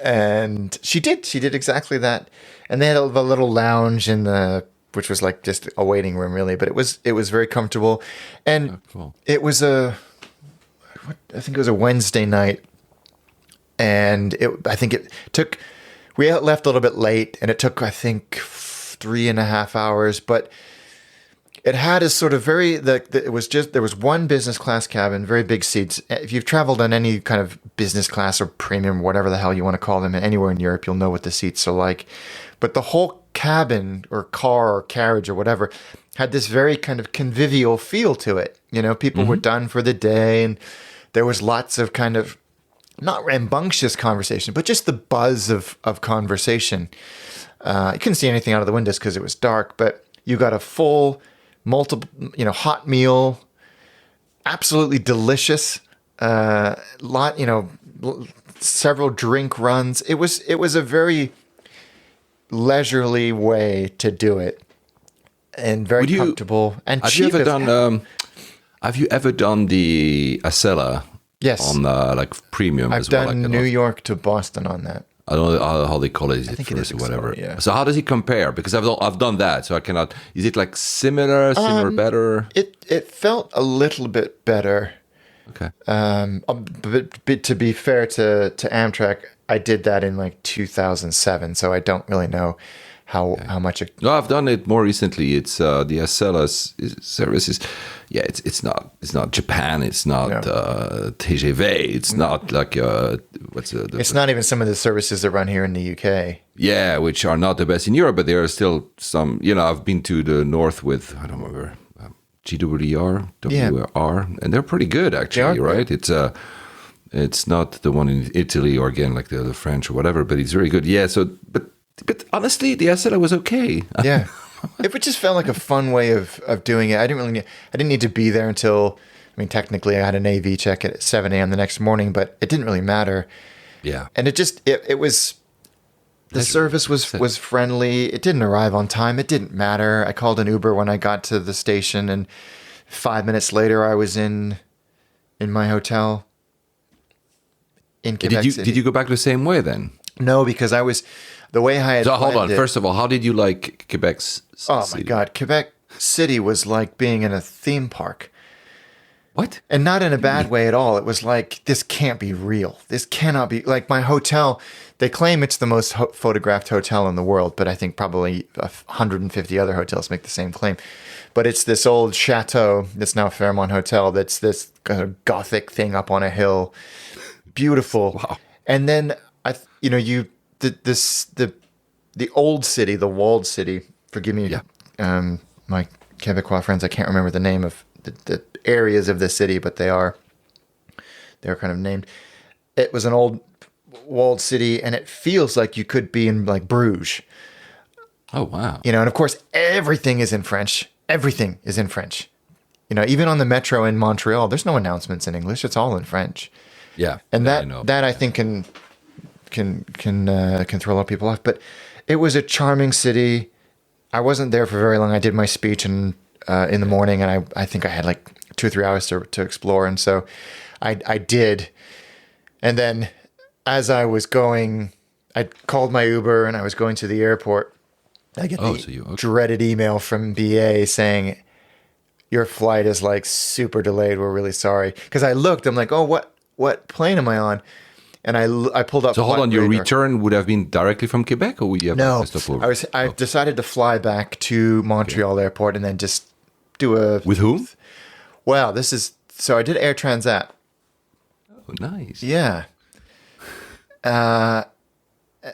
And she did. She did exactly that. And they had a little lounge which was like just a waiting room, really. But it was very comfortable, and cool. it was I think it was a Wednesday night, and I think it took. We left a little bit late, and it took, I think, 3.5 hours, but. It had a sort of it was just, there was one business class cabin, very big seats. If you've traveled on any kind of business class or premium, whatever the hell you want to call them, anywhere in Europe, you'll know what the seats are like. But the whole cabin or car or carriage or whatever had this very kind of convivial feel to it. You know, people were done for the day, and there was lots of kind of, not rambunctious conversation, but just the buzz of conversation. You couldn't see anything out of the windows because it was dark, but you got a full multiple, hot meal, absolutely delicious. Several drink runs. It was a very leisurely way to do it, and very comfortable and cheap. Have you ever done the Acela? Yes, on like premium I've as well. done New York to Boston on that. I don't know how they call it. I think it is or whatever. Explorer, yeah. So how does it compare? Because I've done that, so I cannot. Is it like similar, better? It felt a little bit better. Okay. But to be fair to Amtrak, I did that in like 2007, so I don't really know how much. No, I've done it more recently. It's the Acela's services. Yeah, it's not Japan. It's not TGV. It's not like it's not even some of the services that run here in the UK. Yeah, which are not the best in Europe, but there are still some. I've been to the north with, I don't remember, GWR, WR, and they're pretty good actually, right? It's not the one in Italy or again like the French or whatever, but it's very good. Yeah. So, but honestly, the Acela was okay. Yeah. It just felt like a fun way of doing it. I didn't need to be there until, technically I had an AV check at 7 a.m. the next morning, but it didn't really matter. Yeah. And it was, the service was friendly. It didn't arrive on time. It didn't matter. I called an Uber when I got to the station, and 5 minutes later I was in my hotel in Quebec City. Did you go back the same way then? No, because the way I had. So hold on. First of all, how did you like Quebec's city? Oh my God, Quebec City was like being in a theme park. What? And not in a bad way at all. It was like, this can't be real. This cannot be. Like my hotel, they claim it's the most photographed hotel in the world, but I think probably 150 other hotels make the same claim. But it's this old chateau that's now Fairmont Hotel. That's this kind of Gothic thing up on a hill. Beautiful. Wow. And then the old city, the walled city. Forgive me, my Quebecois friends. I can't remember the name of the areas of the city, but they're kind of named. It was an old walled city, and it feels like you could be in like Bruges. Oh wow! And of course everything is in French. Everything is in French. Even on the metro in Montreal, there's no announcements in English. It's all in French. Yeah, and that I think can throw a lot of people off. But it was a charming city. I wasn't there for very long. I did my speech in the morning, and I think I had like 2 or 3 hours to explore, and so I did. And then as I was going, I called my Uber, and I was going to the airport. I get dreaded email from BA saying, your flight is like super delayed. We're really sorry. Because I looked, I'm like, oh, what plane am I on? And I pulled up. So hold on, your return would have been directly from Quebec, or would you have no? I decided to fly back to Montreal airport and then just do a. With whom? Well, so I did Air Transat. Oh, nice. Yeah.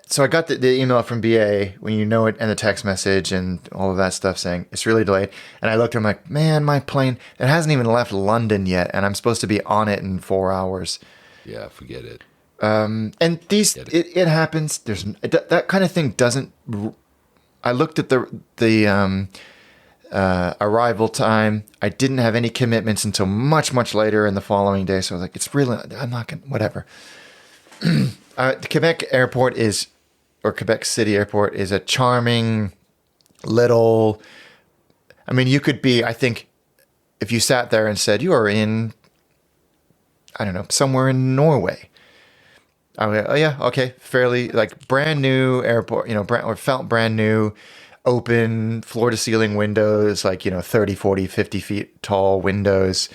So I got the email from BA when it, and the text message and all of that stuff saying it's really delayed. And I looked, I'm like, man, my plane, it hasn't even left London yet, and I'm supposed to be on it in 4 hours. Yeah, forget it. And it happens. There's that kind of thing doesn't. I looked at the arrival time. I didn't have any commitments until much, much later in the following day. So I was like, it's really, I'm not going to, whatever. The Quebec airport or Quebec City airport is a charming little, I mean, you could be, I think, if you sat there and said, you are in, I don't know, somewhere in Norway. I would, oh yeah, okay, fairly like brand new airport, or felt brand new, open floor to ceiling windows, like, 30, 40, 50 feet tall windows,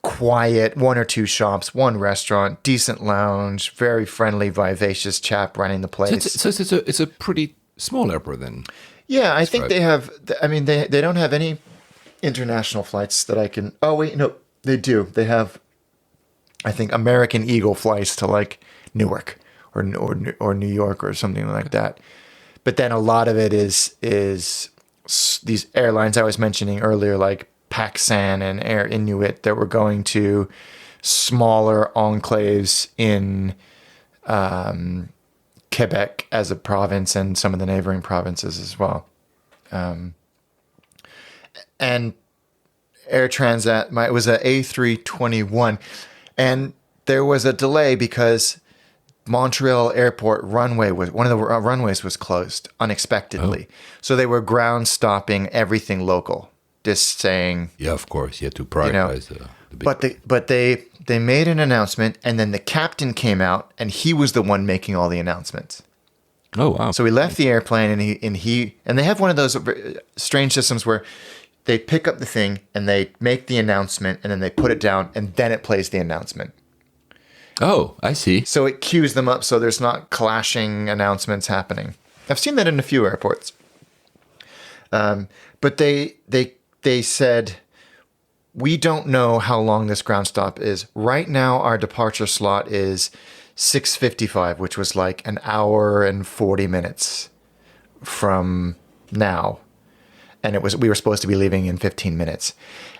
quiet, one or two shops, one restaurant, decent lounge, very friendly, vivacious chap running the place. So it's a pretty small airport then. Yeah, I think they have, I mean, they don't have any international flights that I can, oh wait, no, they do. They have, I think, American Eagle flights to like Newark or New York or something like that. But then a lot of it is these airlines I was mentioning earlier, like Pakistan and Air Inuit, that were going to smaller enclaves in Quebec as a province and some of the neighboring provinces as well. And Air Transat, it was a A321, and there was a delay because Montreal airport runway one of the runways was closed unexpectedly. Oh. So they were ground stopping everything local, just saying. Yeah, of course, you had to prioritize the big. But they made an announcement, and then the captain came out, and he was the one making all the announcements. Oh wow! So he left the airplane, and they have one of those strange systems where they pick up the thing and they make the announcement, and then they put it down, and then it plays the announcement. Oh, I see. So it cues them up so there's not clashing announcements happening. I've seen that in a few airports. But they said, we don't know how long this ground stop is. Right now, our departure slot is 6:55, which was like an hour and 40 minutes from now. And we were supposed to be leaving in 15 minutes.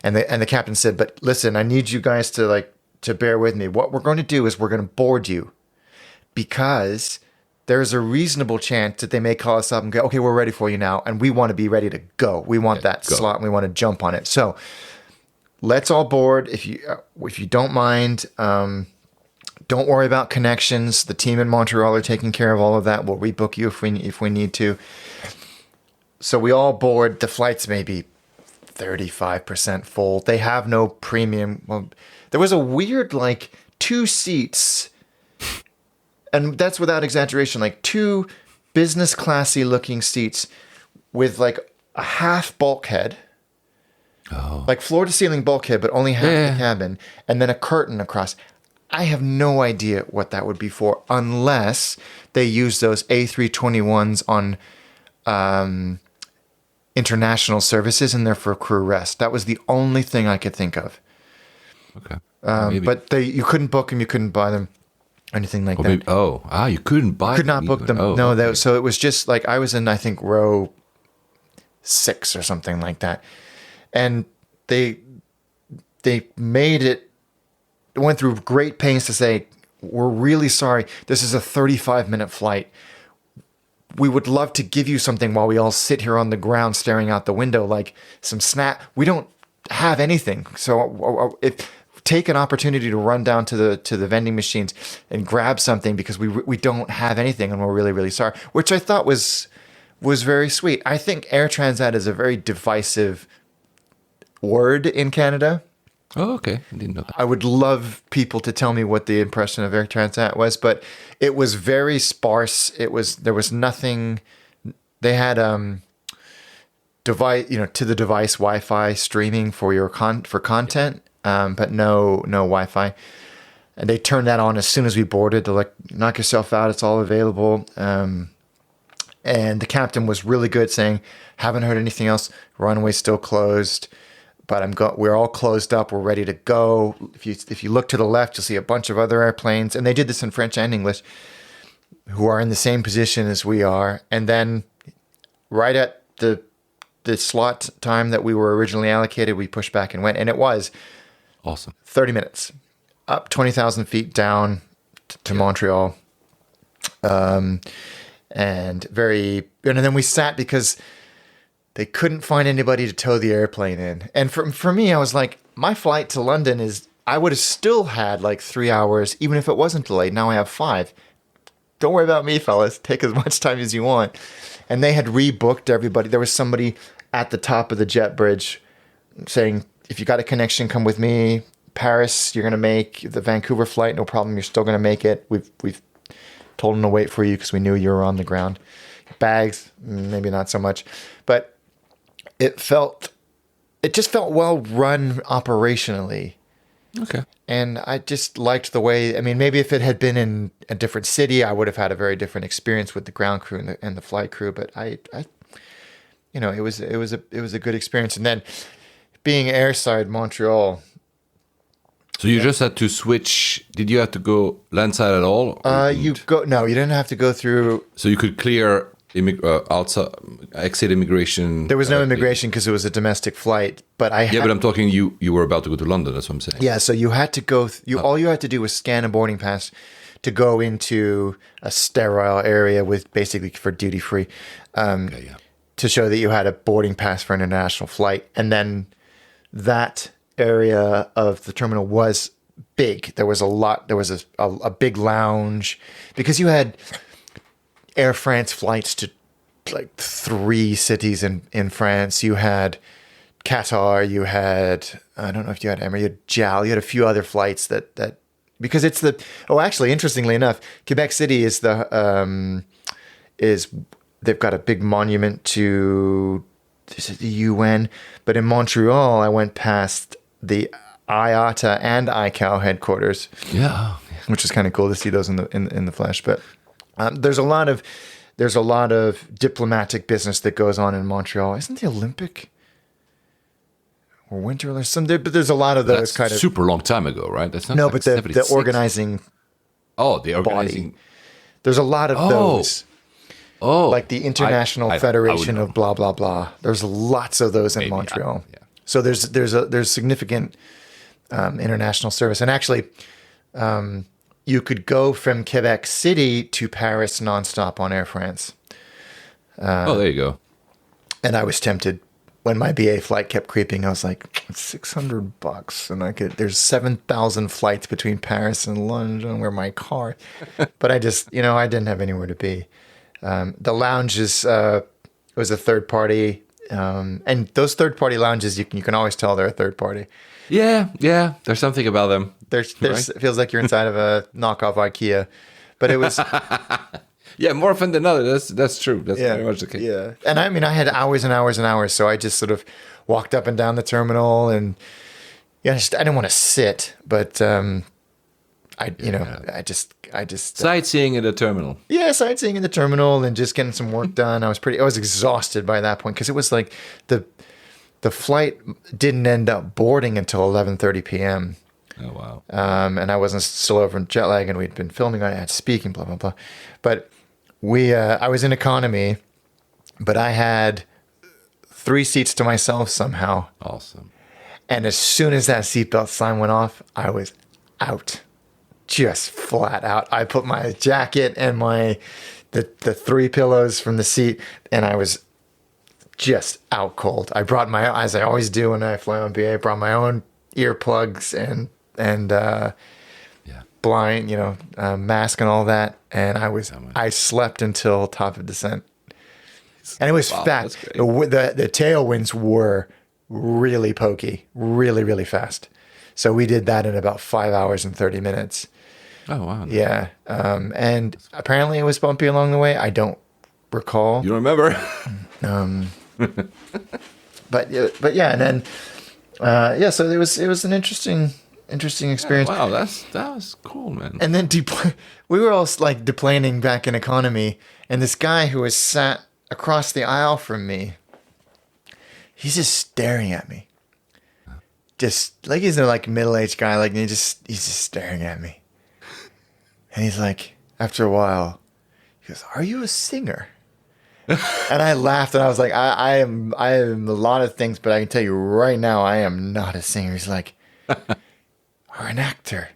And the captain said, but listen, I need you guys to bear with me. What we're going to do is we're going to board you, because there's a reasonable chance that they may call us up and go, okay, we're ready for you now. And we want to be ready to go. We want that slot and we want to jump on it. So let's all board. If you don't mind, don't worry about connections. The team in Montreal are taking care of all of that. We'll rebook you if we need to. So we all board. The flights may be 35% full. They have no premium. Well, there was a weird, like, 2 seats, and that's without exaggeration, like 2 business classy looking seats with like a half bulkhead, like floor to ceiling bulkhead, but only half the cabin, and then a curtain across. I have no idea what that would be for, unless they use those A321s on international services and they're for crew rest. That was the only thing I could think of. Okay. But you couldn't book them, you couldn't buy them, anything like that. Maybe, you couldn't buy them. Could not book them. No, okay. So it was just like I was in, I think, row 6 or something like that. And they made it, went through great pains to say, we're really sorry. This is a 35-minute flight. We would love to give you something while we all sit here on the ground staring out the window, like some snack. We don't have anything. So take an opportunity to run down to the vending machines and grab something, because we don't have anything and we're really, really sorry, which I thought was very sweet. I think Air Transat is a very divisive word in Canada. Oh, okay. I didn't know that. I would love people to tell me what the impression of Air Transat was, but it was very sparse. There was nothing. They had device, to the device Wi-Fi streaming for content, but no Wi-Fi. And they turned that on as soon as we boarded. They're like, knock yourself out. It's all available. And the captain was really good, saying, haven't heard anything else. Runway's still closed, but we're all closed up. We're ready to go. If you look to the left, you'll see a bunch of other airplanes. And they did this in French and English, who are in the same position as we are. And then right at the slot time that we were originally allocated, we pushed back and went. And it was awesome. 30 minutes. Up 20,000 feet down to Montreal. And then we sat, because they couldn't find anybody to tow the airplane in. And for me, I was like, my flight to London is, I would have still had like 3 hours, even if it wasn't delayed. Now I have 5. Don't worry about me, fellas. Take as much time as you want. And they had rebooked everybody. There was somebody at the top of the jet bridge saying, if you got a connection, come with me. Paris, you're going to make the Vancouver flight. No problem. You're still going to make it. We've told them to wait for you because we knew you were on the ground. Bags, maybe not so much. But it just felt well run operationally. Okay. And I just liked the way, I mean, maybe if it had been in a different city, I would have had a very different experience with the ground crew and the flight crew. But I it was a good experience. And then being airside Montreal. So you just had to switch. Did you have to go landside at all? You didn't have to go through. So you could clear outside, exit immigration. There was no immigration because it was a domestic flight. But but I'm talking. You were about to go to London. That's what I'm saying. Yeah, so you had to go. All you had to do was scan a boarding pass to go into a sterile area with basically for duty free, to show that you had a boarding pass for an international flight, and then that area of the terminal was big. There was a lot. There was a big lounge because you had Air France flights to like 3 cities in France. You had Qatar. You had, I don't know if you had Emirates. You had JAL. You had a few other flights that because it's the. Oh, actually, interestingly enough, Quebec City is they've got a big monument to the UN. But in Montreal, I went past the IATA and ICAO headquarters. Yeah. Which is kind of cool to see those in the flesh. But there's a lot of diplomatic business that goes on in Montreal. Isn't the Olympic or Winter or something? But there's a lot of those That's super long time ago, right? That's not no, like but the 76. organizing. Oh, the organizing. Body. There's a lot of those. Oh, like the International Federation of blah blah blah. There's lots of those in Montreal. Yeah. So there's significant international service, and actually, you could go from Quebec City to Paris nonstop on Air France. There you go. And I was tempted when my BA flight kept creeping. I was like, it's $600, and there's 7,000 flights between Paris and London. Where my car, but I just I didn't have anywhere to be. The lounges was a third party, and those third party lounges you can always tell they're a third party. Yeah. There's something about them. There's it feels like you're inside of a knockoff IKEA, but it was yeah, more often than others. That's true. That's very much the case. Yeah, and I mean I had hours and hours and hours, so I just sort of walked up and down the terminal, and I didn't want to sit, but I just sightseeing in the terminal. Yeah, sightseeing in the terminal and just getting some work done. I was exhausted by that point because it was like the flight didn't end up boarding until 11:30 p.m. Oh wow! And I wasn't still over in jet lag, and we'd been filming. I had speaking, blah blah blah. But I was in economy, but I had 3 seats to myself somehow. Awesome. And as soon as that seatbelt sign went off, I was out. Just flat out. I put my jacket and the 3 pillows from the seat, and I was just out cold. I brought as I always do when I fly on BA, I brought my own earplugs and blind, mask and all that. And I slept until top of descent. And it was fast. The tailwinds were really pokey, really, really fast. So we did that in about 5 hours and 30 minutes. Oh, wow. Yeah. And apparently it was bumpy along the way. I don't recall. You don't remember? But yeah. And then, so it was an interesting experience. Wow. That was cool, man. And then we were all like deplaning back in economy. And this guy who was sat across the aisle from me, he's just staring at me. Just like he's a like middle-aged guy, like he's just staring at me. And he's like, after a while, he goes, "Are you a singer?" And I laughed, and I was like, I am a lot of things, but I can tell you right now, I am not a singer. He's like, "Or an actor.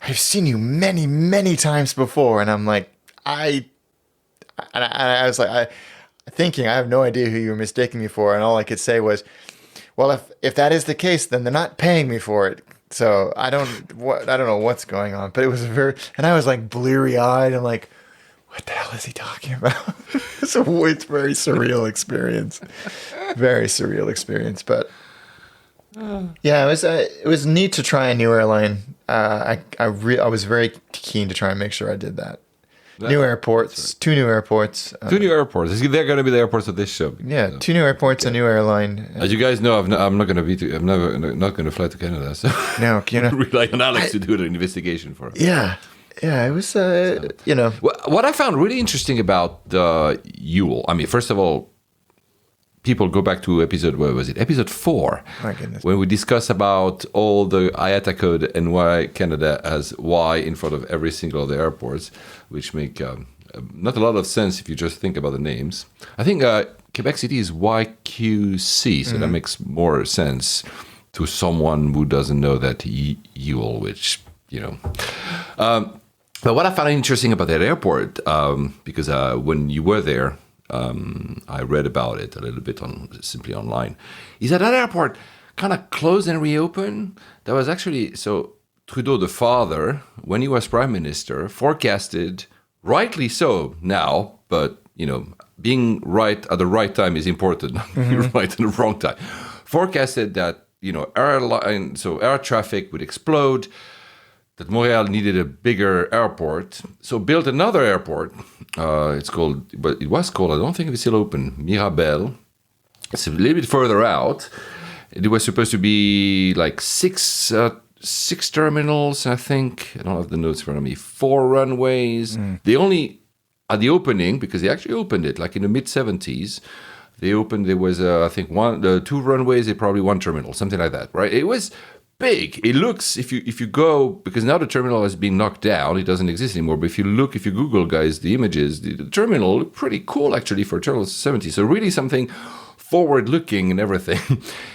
I've seen you many, many times before." And I'm like, I was like, thinking, I have no idea who you were mistaking me for, and all I could say was, well, if that is the case, then they're not paying me for it. So I don't know what's going on, but it was and I was like bleary eyed. I'm like, what the hell is he talking about? It's a very surreal experience, very surreal experience. But yeah, it was neat to try a new airline. I was very keen to try and make sure I did that. New airports, right. 2 new airports. 2 new airports. They're going to be the airports of this show. Yeah, so. 2 new airports, a new airline. As you guys know, I'm not going to not going to fly to Canada. So no, rely on Alex to do the investigation for us. Yeah, it was. What I found really interesting about the YUL. I mean, first of all, people go back to episode 4, my goodness, when we discuss about all the IATA code and why Canada has Y in front of every single of the airports, which make not a lot of sense if you just think about the names. I think Quebec City is YQC, so that makes more sense to someone who doesn't know that YUL, which, but what I found interesting about that airport, because when you were there, I read about it a little bit simply online, is that airport kind of closed and reopened. That was actually, so Trudeau, the father, when he was prime minister, forecasted, rightly so now, but, being right at the right time is important, not being right at the wrong time, forecasted that, air traffic would explode, that Montreal needed a bigger airport, so built another airport. It was called, I don't think it's still open, Mirabel. It's a little bit further out. It was supposed to be like 6 terminals, I think. I don't have the notes in front of me. 4 runways. They only, at the opening, because they actually opened it, like in the mid-70s, there was, I think, 2 runways, and probably 1 terminal, something like that, right? It was big. It looks, if you go, because now the terminal has been knocked down, it doesn't exist anymore, but if you Google, guys, the images, the terminal looked pretty cool actually for terminal 70. So really something forward looking and everything.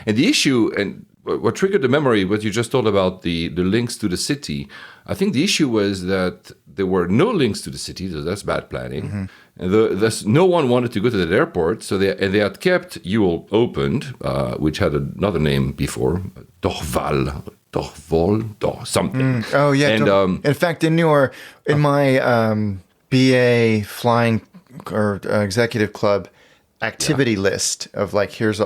And the issue, and what triggered the memory, what you just told about the links to the city, I think the issue was that there were no links to the city, so that's bad planning. And no one wanted to go to that airport, so they had kept YUL opened, which had another name before, Dorval, something. Oh yeah. And in fact, in my BA flying or executive club activity list of like here's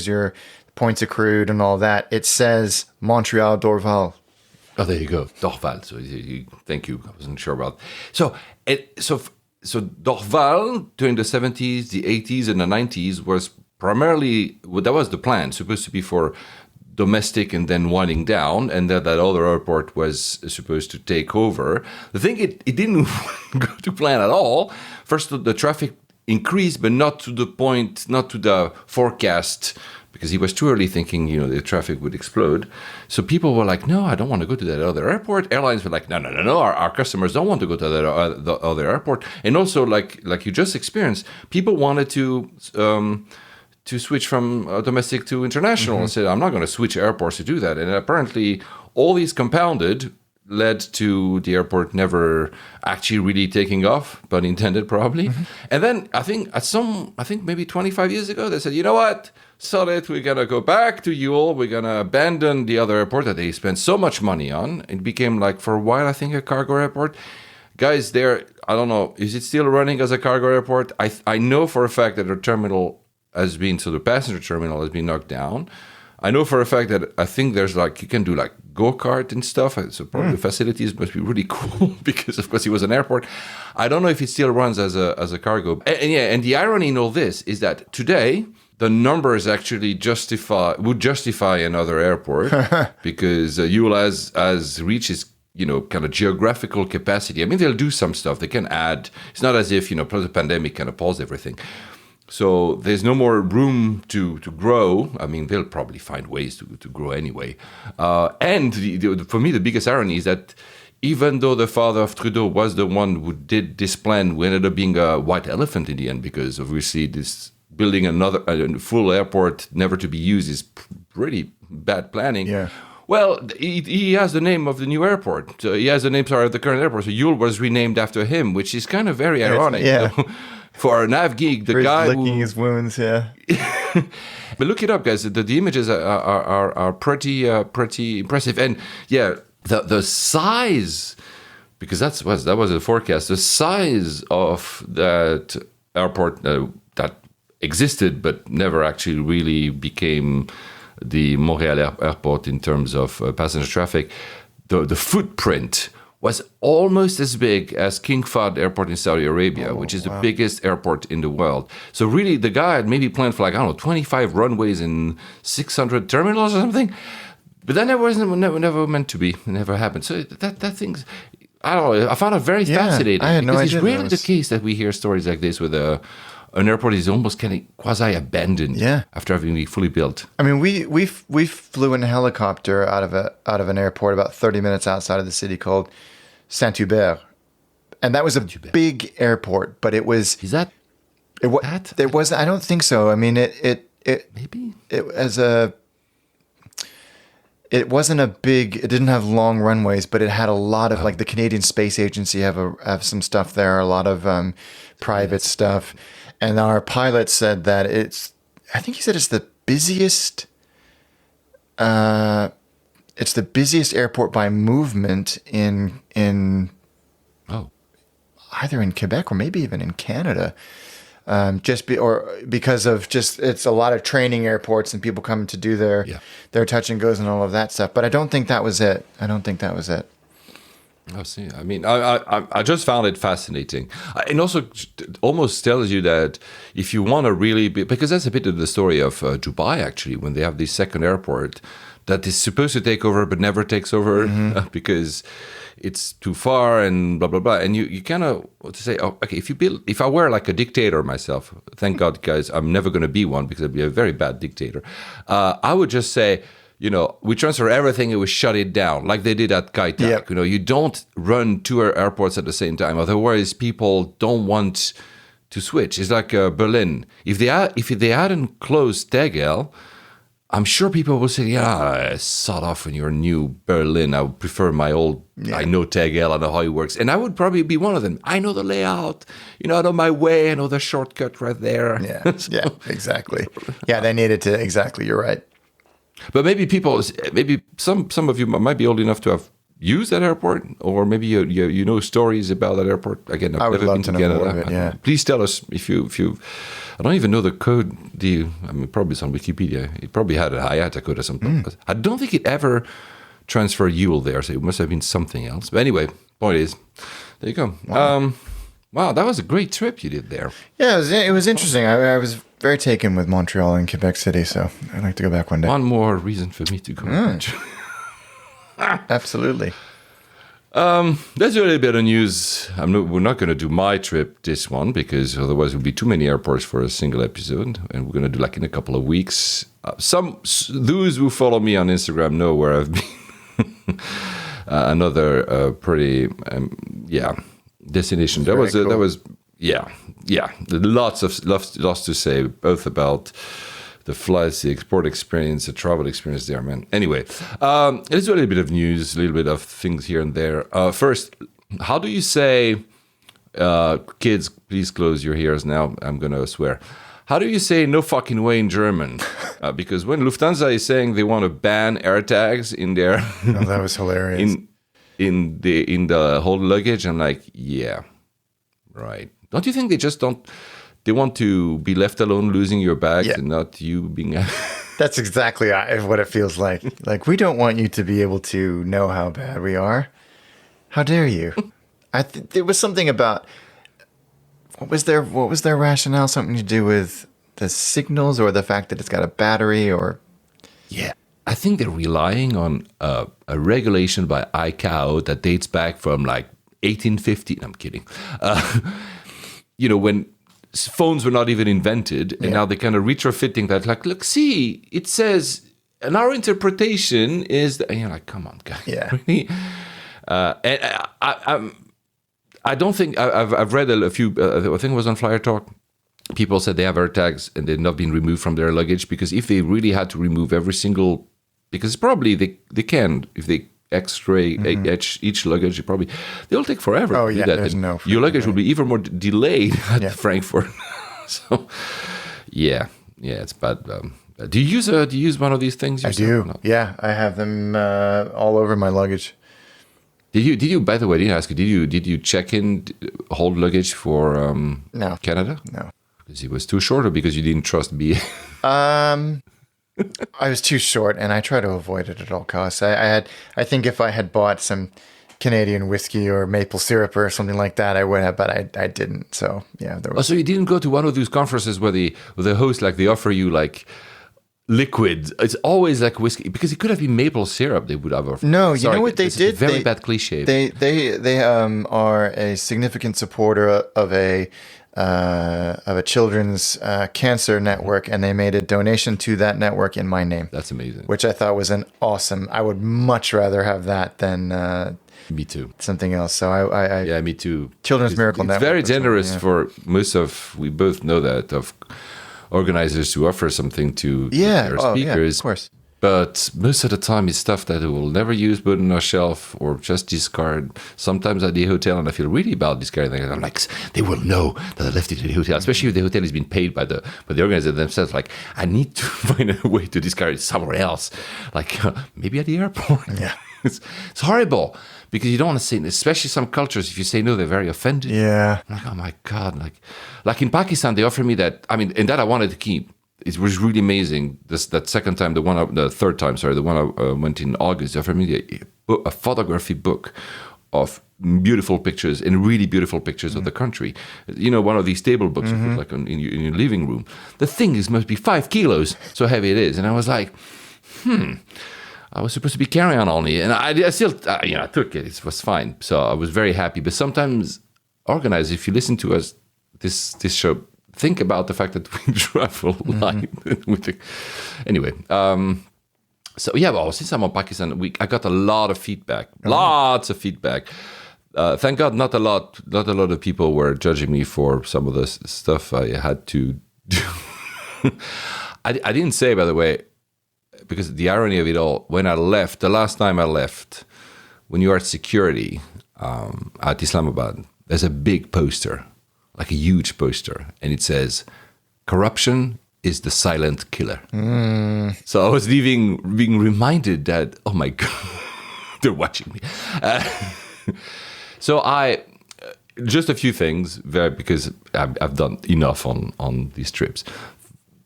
your points accrued and all that, it says Montreal Dorval. Oh, there you go, Dorval. So thank you. I wasn't sure about. So Dorval during the 70s, the 80s, and the 90s was primarily, that was the plan, supposed to be for domestic and then winding down, and that other airport was supposed to take over. The thing, it didn't go to plan at all. First, the traffic increased, but not to the forecast, because he was too early thinking, the traffic would explode. So people were like, no, I don't want to go to that other airport. Airlines were like, no, our customers don't want to go to the other airport. And also, like you just experienced, people wanted to switch from domestic to international and said, I'm not going to switch airports to do that. And apparently, all these compounded led to the airport never actually really taking off, pun intended probably. And then I think maybe 25 years ago, they said, you know what? So that we're going to go back to YUL. We're going to abandon the other airport that they spent so much money on. It became like, for a while, I think, a cargo airport. Guys, I don't know, is it still running as a cargo airport? I know for a fact that the terminal has been, so the passenger terminal has been knocked down. I know for a fact that I think there's you can do go-kart and stuff. So probably the facilities must be really cool because, of course, it was an airport. I don't know if it still runs as a cargo. And the irony in all this is that today, the numbers actually would justify another airport because YUL has reached its kind of geographical capacity. I mean, they'll do some stuff. They can add. It's not as if plus the pandemic kind of paused everything. So there's no more room to grow. I mean, they'll probably find ways to grow anyway. And for me, the biggest irony is that even though the father of Trudeau was the one who did this plan, we ended up being a white elephant in the end, because obviously this building another full airport never to be used is pretty bad planning. Yeah. Well, he has the name of the new airport. He has the name, sorry, of the current airport. So YUL was renamed after him, which is kind of very ironic. Yeah. For a nav geek, the He's guy licking who... his wounds, yeah. But look it up, guys. The images are pretty impressive. And yeah, the size, because that was a forecast, the size of that airport that existed but never actually really became the Montreal airport in terms of passenger traffic, the footprint was almost as big as King Fahd Airport in Saudi Arabia, which is the biggest airport in the world. So really, the guy had maybe planned for 25 runways and 600 terminals or something. But that never meant to be. It never happened. So that thing's, I don't know, I found it very fascinating. I had no because idea it's really the case that we hear stories like this with an airport is almost kind of quasi-abandoned after having been fully built. I mean, we flew in a helicopter out of an airport about 30 minutes outside of the city called Saint-Hubert. And that was a big airport, but it was... Is that... It was... I don't think so. I mean, it maybe? It wasn't a big... It didn't have long runways, but it had a lot of... Like the Canadian Space Agency have some stuff there, a lot of private stuff. And our pilot said that I think he said it's the busiest... it's the busiest airport by movement in either in Quebec or maybe even in Canada. Because of just it's a lot of training airports and people come to do their touch and goes and all of that stuff. But I don't think that was it. I see. I mean, I just found it fascinating. And also almost tells you that if you want to really be, because that's a bit of the story of Dubai, actually, when they have this second airport that is supposed to take over but never takes over because it's too far and blah, blah, blah. And you kind of say, oh, okay, if I were like a dictator myself, thank God, guys, I'm never going to be one because I'd be a very bad dictator. I would just say, we transfer everything and we shut it down like they did at Qatar. Yep. You don't run two airports at the same time. Otherwise, people don't want to switch. It's like Berlin. If they hadn't closed Tegel, I'm sure people will say, yeah, sod off in your new Berlin. I would prefer my old, I know Tegel, I know how it works. And I would probably be one of them. I know the layout. I know my way. I know the shortcut right there. Yeah, yeah, exactly. Yeah, they needed to, exactly, you're right. But maybe some of you might be old enough to have used that airport, or maybe you know stories about that airport. Again, I would love to know more of it, yeah. Please tell us if you. I don't even know the code. Probably it's on Wikipedia. It probably had a IATA code or something. I don't think it ever transferred YUL there, so it must have been something else. But anyway, point is, there you go. Wow, that was a great trip you did there. Yeah, it was interesting. I was very taken with Montreal and Quebec City, so I'd like to go back one day. One more reason for me to go. Absolutely. Let's do a little bit of news. We're not going to do my trip this one because otherwise it would be too many airports for a single episode, and we're going to do like in a couple of weeks. Those who follow me on Instagram know where I've been. Another pretty destination. That was lots to say both about the flights, the export experience, the travel experience there, man. Anyway, let's do a little bit of news, a little bit of things here and there. First, how do you say, kids, please close your ears now, I'm going to swear. How do you say no fucking way in German? Because when Lufthansa is saying they want to ban AirTags in their... Oh, that was hilarious. in the whole luggage, I'm like, yeah, right. Don't you think they want to be left alone losing your bags and not you being... That's exactly what it feels like. Like, we don't want you to be able to know how bad we are. How dare you? There was something about... What was their rationale? Something to do with the signals or the fact that it's got a battery or... Yeah. I think they're relying on a regulation by ICAO that dates back from like 1850. I'm kidding. When phones were not even invented, and now they're kind of retrofitting that. Like, look, see, it says, and our interpretation is that, and you're like, come on, guys. Yeah. Really? And I don't think I've read a few. I think it was on Flyer Talk. People said they have AirTags and they've not been removed from their luggage because if they really had to remove every single because probably they can, if they X-ray each luggage, they'll take forever. Oh to do yeah, that. there's And no. your luggage will be even more delayed at Yeah. Frankfurt. So, yeah, it's bad. Do you use one of these things I yourself? do. No. Yeah, I have them all over my luggage. Did you? By the way, I didn't ask you. Did you check in hold luggage for No. Canada? No. Because it was too short, or because you didn't trust BA? I was too short, and I try to avoid it at all costs. I think if I had bought some Canadian whiskey or maple syrup or something like that, I would have, but I didn't. So yeah, there Oh, was. so you didn't go to one of those conferences where the host, like, they offer you like liquid. It's always like whiskey, because it could have been maple syrup. They would have offered. No, you Sorry, know what they this is a did? very bad cliche. They are a significant supporter of a children's cancer network, and they made a donation to that network in my name, That's amazing. which I thought was an awesome. I would much rather have that than Me too. something else. So I Yeah, me too. Children's Miracle It's Network very or something, generous yeah. for most of. We both know that, of organizers to offer something to yeah, their oh speakers. yeah, of course. But most of the time, it's stuff that they will never use, put on a shelf, or just discard. Sometimes at the hotel, and I feel really bad discarding it. I'm like, they will know that I left it in the hotel, especially if the hotel has been paid by the organizer themselves. Like, I need to find a way to discard it somewhere else, like maybe at the airport. Yeah. it's horrible, because you don't want to say, especially some cultures, if you say no, they're very offended. Yeah. I'm like, oh my God. Like in Pakistan, they offered me that. I mean, and that I wanted to keep. It was really amazing. That second time, the third time, sorry, the one I went in August, they offered me a photography book of beautiful pictures, and really beautiful pictures of the country. You know, one of these table books you put like in your living room. The thing must be 5 kilos, so heavy it is. And I was like, I was supposed to be carrying on only, and I still, I took it. It was fine. So I was very happy. But sometimes, organizers, if you listen to us, this show, think about the fact that we travel light. Anyway, so yeah, well, since I'm on Pakistan, I got a lot of feedback, lots of feedback. Thank God, not a lot of people were judging me for some of the stuff I had to do. I didn't say, by the way, because the irony of it all, when I left, the last time I left, when you are at security at Islamabad, there's a big poster, like a huge poster, and it says, "Corruption is the silent killer." So I was being reminded that, oh my God, they're watching me. So just a few things, because I've done enough on these trips,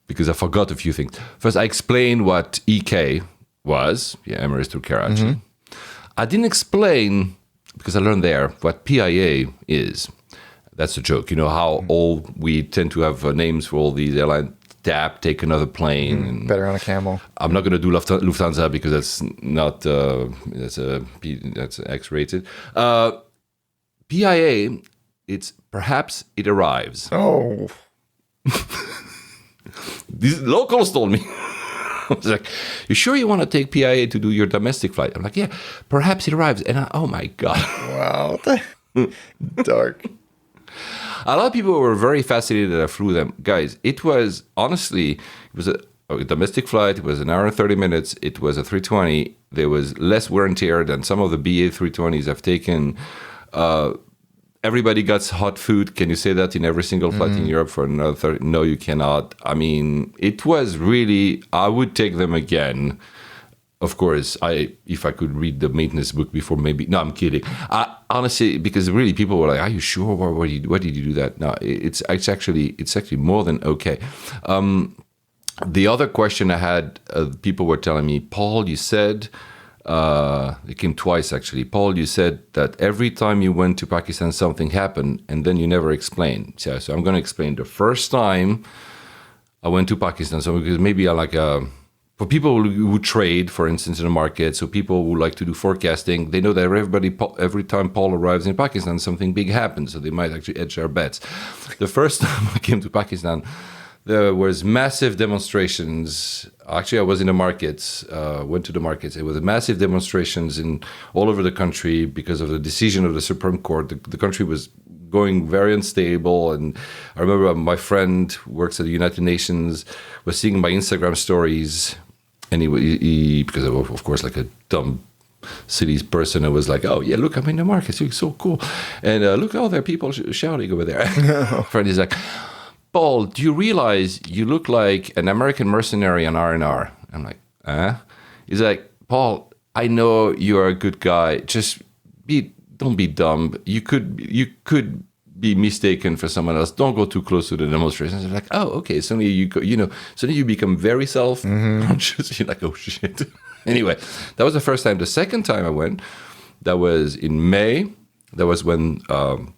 because I forgot a few things. First, I explained what EK was, Emirates to Karachi. I didn't explain, because I learned there, what PIA is. That's a joke. You know how all we tend to have names for all these airlines. TAP, take another plane. And Better on a camel. I'm not going to do Lufthansa because that's not that's X-rated. PIA, it's perhaps it arrives. Oh. These locals told me. I was like, "You sure you want to take PIA to do your domestic flight?" I'm like, "Yeah, perhaps it arrives." And oh my God. Wow. Dark. A lot of people were very fascinated that I flew them. Guys, it was, honestly, it was a domestic flight. It was an hour and 30 minutes. It was a 320. There was less wear and tear than some of the BA 320s I've taken. Everybody got hot food. Can you say that in every single flight in Europe for another 30? No, you cannot. I mean, it was really, I would take them again. Of course, if I could read the maintenance book before, maybe. No, I'm kidding. Honestly, because really people were like, "Are you sure? Why did you do that?" No, it's actually more than okay. The other question I had, people were telling me, "Paul, you said," it came twice actually. "Paul, you said that every time you went to Pakistan, something happened, and then you never explained." So I'm going to explain. The first time I went to Pakistan, so because maybe I like for people who trade, for instance, in the market, so people who like to do forecasting, they know that every time Paul arrives in Pakistan, something big happens, so they might actually hedge their bets. The first time I came to Pakistan, there was massive demonstrations. Actually, I was in the markets, went to the markets. It was massive demonstrations all over the country because of the decision of the Supreme Court. The country was going very unstable, and I remember my friend who works at the United Nations was seeing my Instagram stories And he because of course, like a dumb city's person, I was like, oh yeah, look, I'm in the market, it's so cool, and look, oh, there are people shouting over there. Friend is like, Paul, do you realize you look like an American mercenary on R&R? I'm like, He's like, Paul, I know you are a good guy, just don't be dumb. You could be mistaken for someone else. Don't go too close to the demonstrations. I'm like, oh, okay. Suddenly suddenly you become very self-conscious. You're like, oh shit. Anyway, that was the first time. The second time I went, that was in May. That was when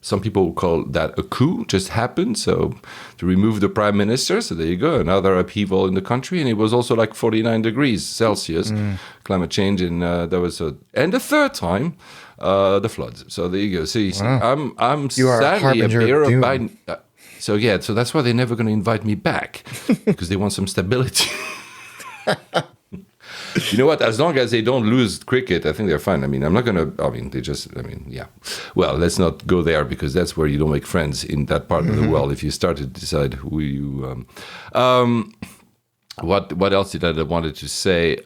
some people call that a coup just happened. So to remove the prime minister. So there you go, another upheaval in the country. And it was also like 49 degrees Celsius, climate change. And and the third time, the floods. So there you go. See, I'm You are a sadly a harbinger of bearer of doom. Biden. So that's why they're never going to invite me back, because they want some stability. You know what? As long as they don't lose cricket, I think they're fine. I mean, I'm not going to, yeah. Well, let's not go there, because that's where you don't make friends in that part of the world if you start to decide who you... What else did I wanted to say?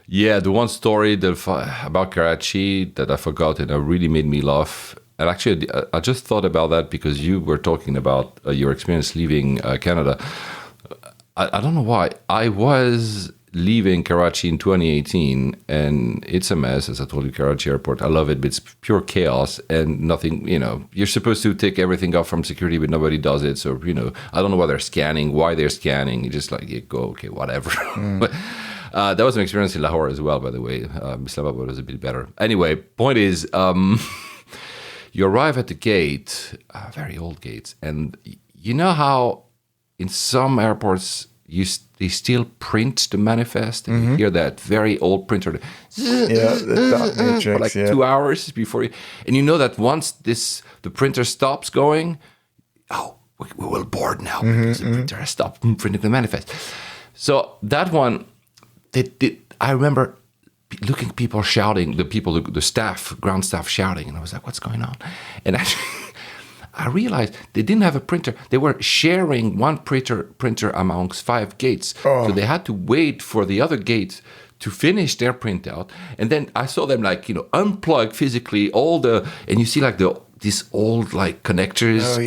Yeah, the one story about Karachi that I forgot and it really made me laugh. And actually, I just thought about that because you were talking about your experience leaving Canada. I don't know why. I was leaving Karachi in 2018, and it's a mess, as I told you, Karachi airport. I love it, but it's pure chaos and nothing, you're supposed to take everything off from security, but nobody does it. So, I don't know why they're scanning. You just like, you go, okay, whatever. But that was an experience in Lahore as well, by the way. Islamabad was a bit better. Anyway, point is, you arrive at the gate, very old gates, and you know how in some airports, they still print the manifest, and you hear that very old printer, the dot matrix, for like 2 hours before you, and you know that once the printer stops going, we will board now because the printer has stopped printing the manifest. So that one, I remember looking at people shouting, the staff, ground staff shouting, and I was like, what's going on? And actually, I realized they didn't have a printer. They were sharing one printer amongst 5 gates. So they had to wait for the other gates to finish their printout. And then I saw them unplug physically and you see these old connectors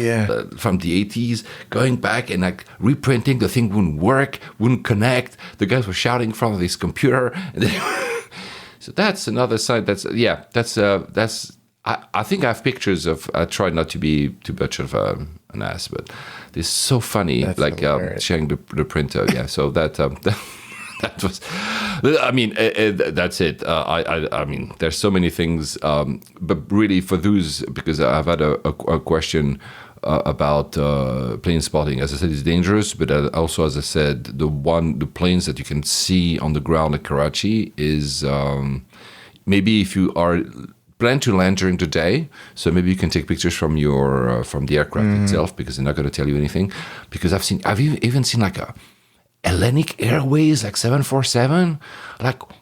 from the 80s going back and reprinting. The thing wouldn't work, wouldn't connect. The guys were shouting from this computer. And so that's another side. That's I think I have pictures of. I try not to be too much of an ass, but it's so funny, sharing the printout. Yeah, so that was. I mean, that's it. I mean, there's so many things, but really for those, because I've had a question about plane spotting. As I said, it's dangerous, but also, as I said, the planes that you can see on the ground at Karachi is maybe if you plan to land during the day, so maybe you can take pictures from the aircraft itself, because they're not going to tell you anything. Because I've even seen a Hellenic Airways 747.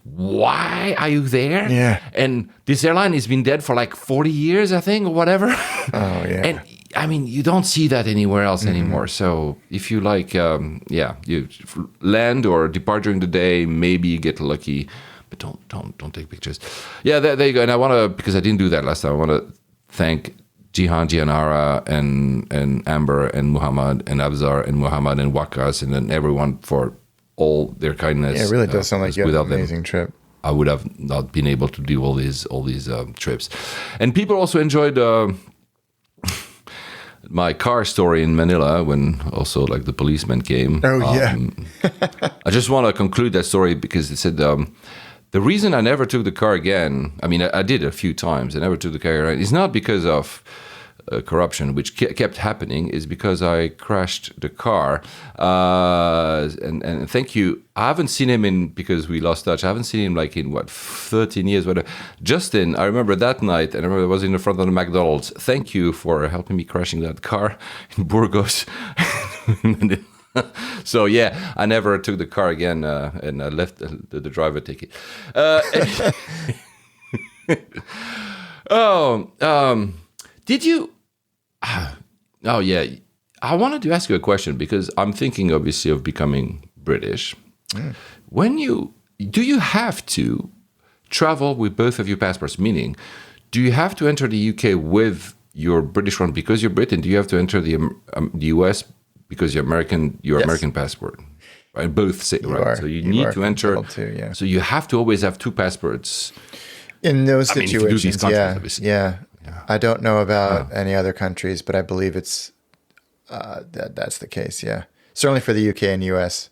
Why are you there? Yeah. And this airline has been dead for 40 years, I think, or whatever. Oh yeah. And I mean, you don't see that anywhere else anymore. So if you you land or depart during the day, maybe you get lucky. Don't take pictures. Yeah, there you go. And I want to, because I didn't do that last time, I want to thank Gihanara and Amber and Muhammad and Abzar and Muhammad and Wakas and then everyone for all their kindness. Yeah, it really does sound like you had an amazing trip. I would have not been able to do all these trips. And people also enjoyed my car story in Manila, when also the policeman came. Oh yeah. I just want to conclude that story because it said the reason I never took the car again, I mean, I did a few times. I never took the car again. It's not because of corruption, which kept happening, is because I crashed the car. And thank you. I haven't seen him because we lost touch. I haven't seen him in 13 years. Whatever. Justin, I remember that night, and I remember I was in the front of the McDonald's. Thank you for helping me crashing that car in Burgos. So yeah, I never took the car again, and I left the driver ticket. Did you? Oh yeah, I wanted to ask you a question because I'm thinking obviously of becoming British. When do you have to travel with both of your passports? Meaning, do you have to enter the UK with your British one because you're Britain? Do you have to enter the US because you're American? Your Yes. American passport, right? Both say right. So you need to enter. To, So you have to always have two passports. In those I mean, if you do these situations, countries, obviously. yeah. I don't know about any other countries, but I believe it's that's the case. Yeah, certainly for the UK and US.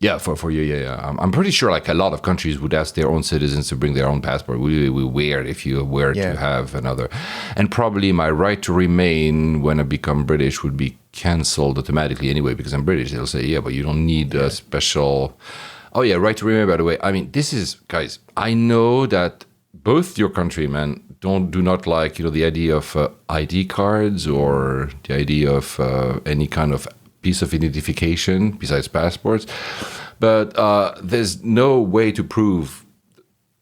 Yeah, for you, yeah. I'm pretty sure like a lot of countries would ask their own citizens to bring their own passport. We weird if you were to have another. And probably my right to remain when I become British would be cancelled automatically anyway because I'm British. They'll say, yeah, but you don't need a special... Oh yeah, right to remain, by the way. I mean, this is... Guys, I know that both your countrymen do not like, the idea of ID cards or the idea of any kind of piece of identification besides passports, but there's no way to prove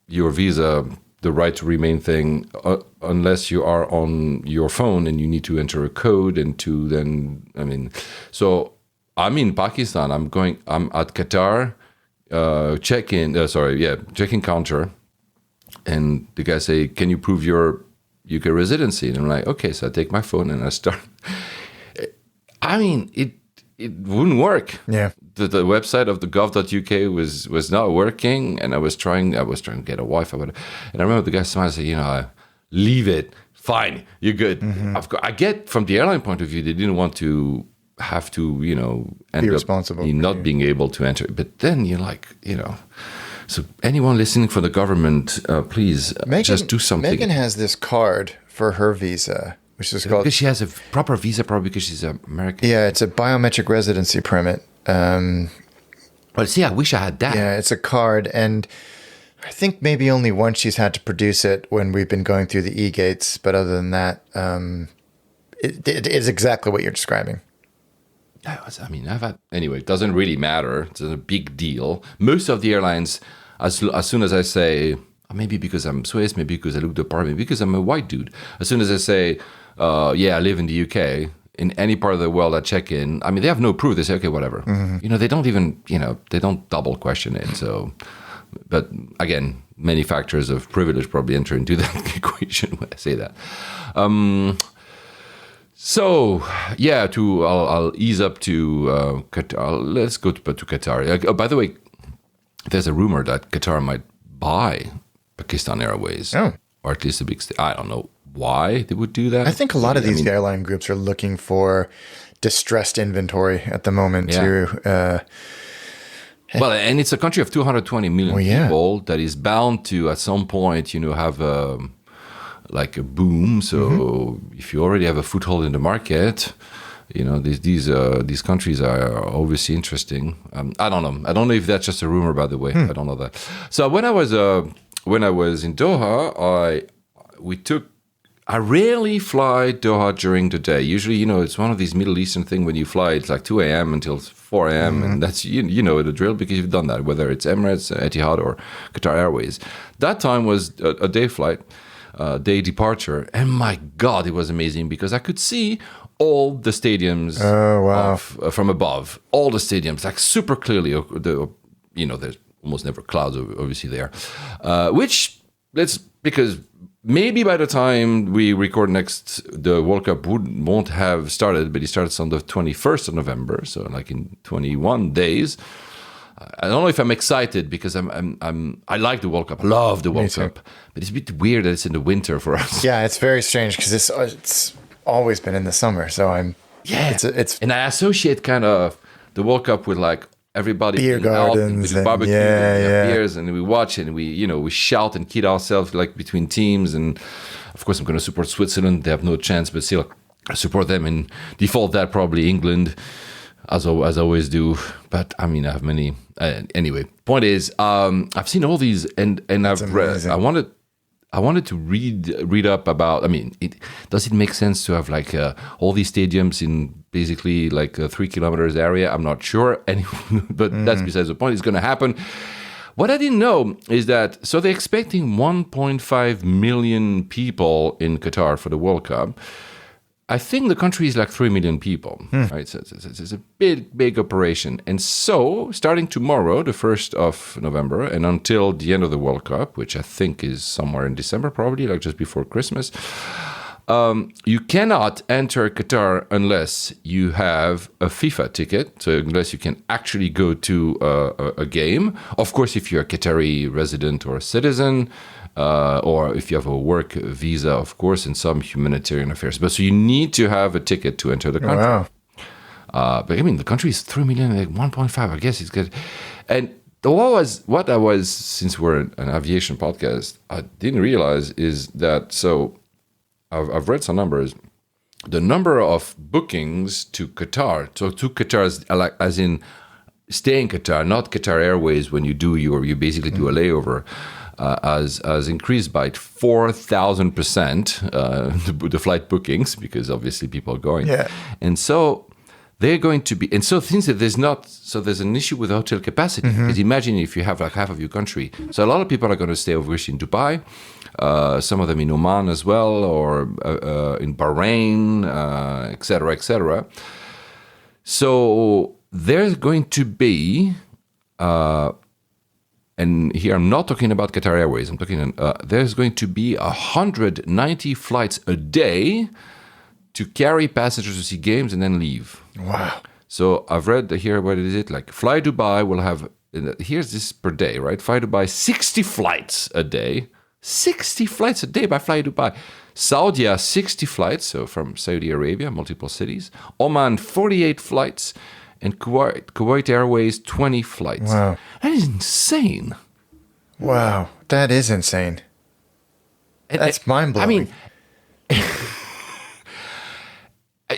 your visa, the right to remain thing, unless you are on your phone and you need to enter a code and to then, so I'm in Pakistan, I'm at Qatar, check-in counter, and the guy say, can you prove your UK residency? And I'm like, okay, so I take my phone and I start. It wouldn't work. Yeah. The website of the gov.uk was not working, and I was trying to get a Wi-Fi, and I remember the guy smiled and said, leave it, fine, you're good. Mm-hmm. I get from the airline point of view, they didn't want to have to, end Be responsible up not being able to enter. But then you're like, so anyone listening for the government, please just do something. Megan has this card for her visa, which is called... Because she has a proper visa, probably because she's American. Yeah, it's a biometric residency permit. Well, see, I wish I had that. Yeah, it's a card, and I think maybe only once she's had to produce it when we've been going through the e-gates, but other than that, it is exactly what you're describing. Anyway, it doesn't really matter. It's a big deal. Most of the airlines, as soon as I say, maybe because I'm Swiss, maybe because I look the part, maybe because I'm a white dude, as soon as I say, I live in the UK, in any part of the world I check in, they have no proof. They say, okay, whatever. Mm-hmm. They don't even, they don't double question it. So, but again, many factors of privilege probably enter into that equation when I say that. I'll ease up to Qatar. Let's go to Qatar. By the way, there's a rumor that Qatar might buy Pakistan Airways, or at least a big. I don't know why they would do that. I think a lot of these airline groups are looking for distressed inventory at the moment too. Well, and it's a country of 220 million people that is bound to at some point, have a boom. So if you already have a foothold in the market, these countries are obviously interesting. I don't know. I don't know if that's just a rumor, by the way. I don't know that. So when I was in Doha, I rarely fly Doha during the day. Usually, it's one of these Middle Eastern thing when you fly, it's like 2 a.m. until 4 a.m. And that's, you know the drill because you've done that, whether it's Emirates, Etihad, or Qatar Airways. That time was a day flight, day departure. And my God, it was amazing because I could see all the stadiums from above. All the stadiums, like super clearly. There's almost never clouds, obviously, there. Because maybe by the time we record next, the World Cup won't have started, but it starts on the 21st of November, so like in 21 days. I don't know if I'm excited because I like the World Cup. I love the World Cup, but it's a bit weird that it's in the winter for us. Yeah, it's very strange because it's always been in the summer. So and I associate kind of the World Cup with like everybody beer gardens and barbecue and beers, and we watch it and we shout and kid ourselves like between teams. And of course, I'm going to support Switzerland. They have no chance, but still I support them. And default that probably England, as I always do. But I have many. Anyway, point is, I've seen all these, and I've read. I wanted to read up about. Does it make sense to have like all these stadiums in basically like a 3 kilometers area? I'm not sure, but that's besides the point. It's going to happen. What I didn't know is that they're expecting 1.5 million people in Qatar for the World Cup. I think the country is like 3 million people, right? So it's a big operation. And so, starting tomorrow, the 1st of November, and until the end of the World Cup, which I think is somewhere in December, probably, like just before Christmas, you cannot enter Qatar unless you have a FIFA ticket, so unless you can actually go to a game. Of course, if you're a Qatari resident or a citizen, or if you have a work visa, of course, and some humanitarian affairs. But so you need to have a ticket to enter the country. Wow. But I mean, the country is 3 million, like 1.5, I guess it's good. And what I was, since we're an aviation podcast, I didn't realize is that, so I've read some numbers. The number of bookings to Qatar, so to Qatar, like as in stay in Qatar, not Qatar Airways when you basically do a layover, has increased by 4,000%, the flight bookings, because obviously people are going. Yeah. And so they're going to be, and so things that there's an issue with hotel capacity. Because imagine if you have like half of your country. So a lot of people are going to stay over in Dubai, some of them in Oman as well, or in Bahrain, et cetera, et cetera. So there's going to be, and here I'm not talking about Qatar Airways, I'm talking, there's going to be 190 flights a day to carry passengers to see games and then leave. Wow. So I've read here, what is it? Like Fly Dubai will have, here's this per day, right? Fly Dubai, 60 flights a day. 60 flights a day by Fly Dubai. Saudi, 60 flights, so from Saudi Arabia, multiple cities. Oman, 48 flights. And Kuwait Airways, 20 flights. Wow. That is insane. Wow. That is insane. That's mind-blowing. I mean,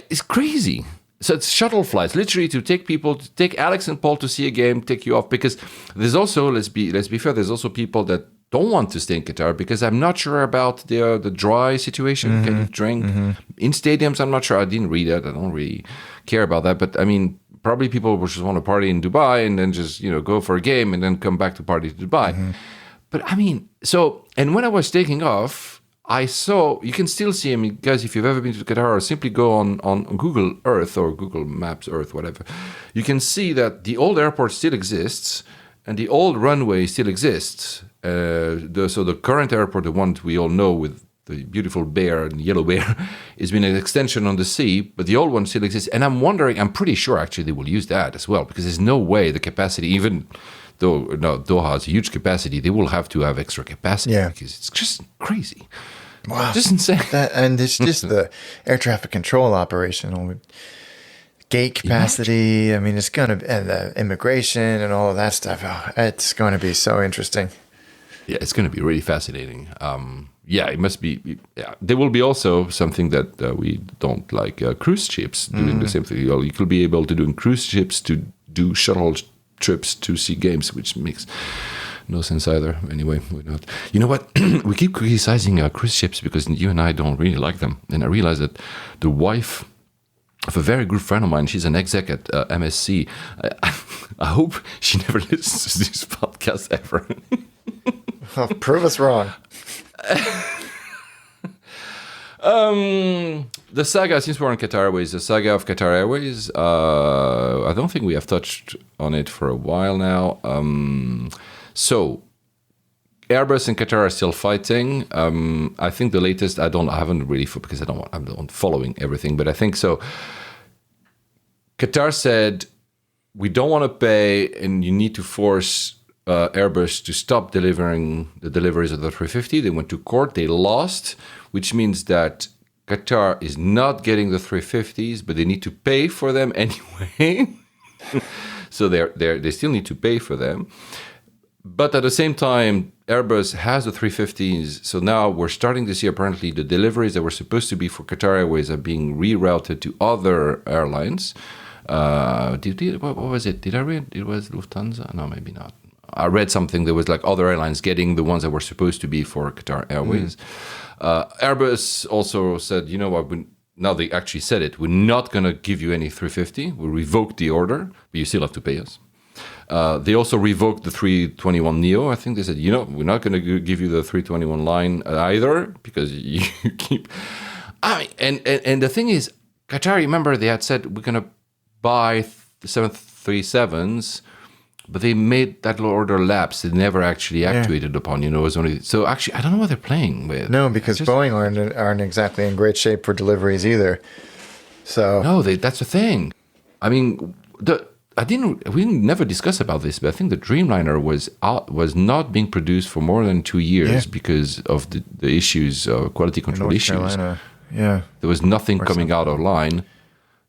it's crazy. So it's shuttle flights, literally to take Alex and Paul to see a game, take you off. Because there's also, let's be fair, there's also people that don't want to stay in Qatar because I'm not sure about the dry situation. Can you drink in stadiums? I'm not sure. I didn't read it. I don't really care about that. But I mean, probably people will just want to party in Dubai and then just, go for a game and then come back to party to Dubai. But I mean, and when I was taking off, I saw, you can still see, I mean, guys, if you've ever been to Qatar, simply go on Google Earth or Google Maps Earth, whatever. You can see that the old airport still exists and the old runway still exists. So the current airport, the one we all know with the beautiful bear and yellow bear, has been an extension on the sea, but the old one still exists. And I'm pretty sure actually they will use that as well, because there's no way the capacity, even though Doha has a huge capacity, they will have to have extra capacity because it's just crazy. Wow. Just insane. And it's just the air traffic control operation, gate capacity. I mean, it's going to, and the immigration and all of that stuff. Oh, it's going to be so interesting. Yeah, it's going to be really fascinating. It must be. Yeah. There will be also something that we don't like: cruise ships doing the same thing. You could be able to do cruise ships to do shuttle trips to see games, which makes no sense either. Anyway, we're not. You know what? We keep criticizing cruise ships because you and I don't really like them. And I realized that the wife of a very good friend of mine, she's an exec at MSC. I hope she never listens to this podcast ever. Oh, prove us wrong. The saga, since we're on Qatar Airways, the saga of Qatar Airways, I don't think we have touched on it for a while now. So Airbus and Qatar are still fighting. I think the latest, I haven't really, because I'm not following everything, but I think so. Qatar said, we don't want to pay, and you need to force Airbus to stop delivering the deliveries of the 350. They went to court. They lost, which means that Qatar is not getting the 350s, but they need to pay for them anyway. So they still need to pay for them. But at the same time, Airbus has the 350s. So now we're starting to see apparently the deliveries that were supposed to be for Qatar Airways are being rerouted to other airlines. What was it? Did I read it was Lufthansa? No, maybe not. I read something that was like other airlines getting the ones that were supposed to be for Qatar Airways. Airbus also said, you know what, now they actually said it, we're not going to give you any 350. We'll revoke the order, but you still have to pay us. They also revoked the 321 Neo. I think they said, we're not going to give you the 321 line either because you keep... I mean, and the thing is, Qatar, remember, they had said we're going to buy the 737s, but they made that order lapse. They never actually activated upon, it was only... So actually, I don't know what they're playing with. No, because Boeing aren't exactly in great shape for deliveries either. So No, that's the thing. I mean, we never discussed about this, but I think the Dreamliner was not being produced for more than 2 years because of the issues, quality control North issues. Carolina, yeah. There was nothing coming out of line.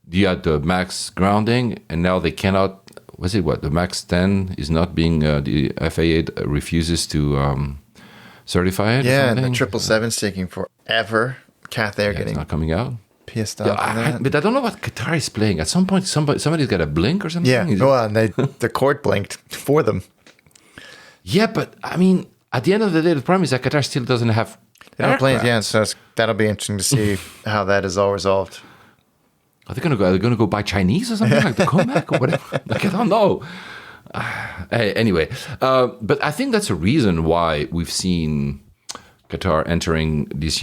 You had the MAX grounding, and now they cannot. Was it what? The MAX 10 is not being. The FAA refuses to certify it. Yeah, and the 777's taking forever. Cathay are It's getting not coming out. pissed off. Yeah, But I don't know what Qatar is playing. At some point, somebody's got a blink or something. yeah. Well, and the court blinked for them. Yeah, but I mean, at the end of the day, the problem is that Qatar still doesn't have. They don't play, aircraft. yeah. So that'll be interesting to see how that is all resolved. Are they going to go? Are they going to go buy Chinese or something like the Comac or whatever? Like, I don't know. Anyway, but I think that's a reason why we've seen Qatar entering this,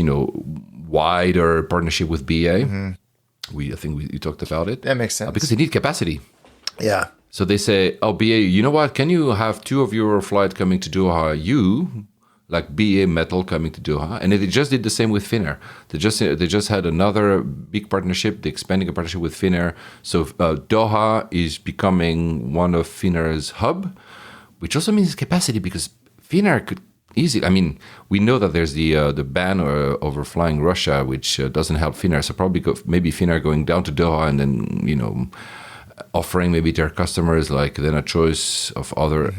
wider partnership with BA. I think we talked about it. That makes sense. Because they need capacity. Yeah. So they say, "Oh, BA, you know what? Can you have 2 of your flights coming to Doha? Like BA Metal coming to Doha," and they just did the same with Finnair. They just had another big partnership. They're expanding a partnership with Finnair. So Doha is becoming one of Finnair's hub, which also means capacity because Finnair could easily. I mean, we know that there's the ban over flying Russia, which doesn't help Finnair. So probably maybe Finnair going down to Doha and then offering maybe their customers like then a choice of other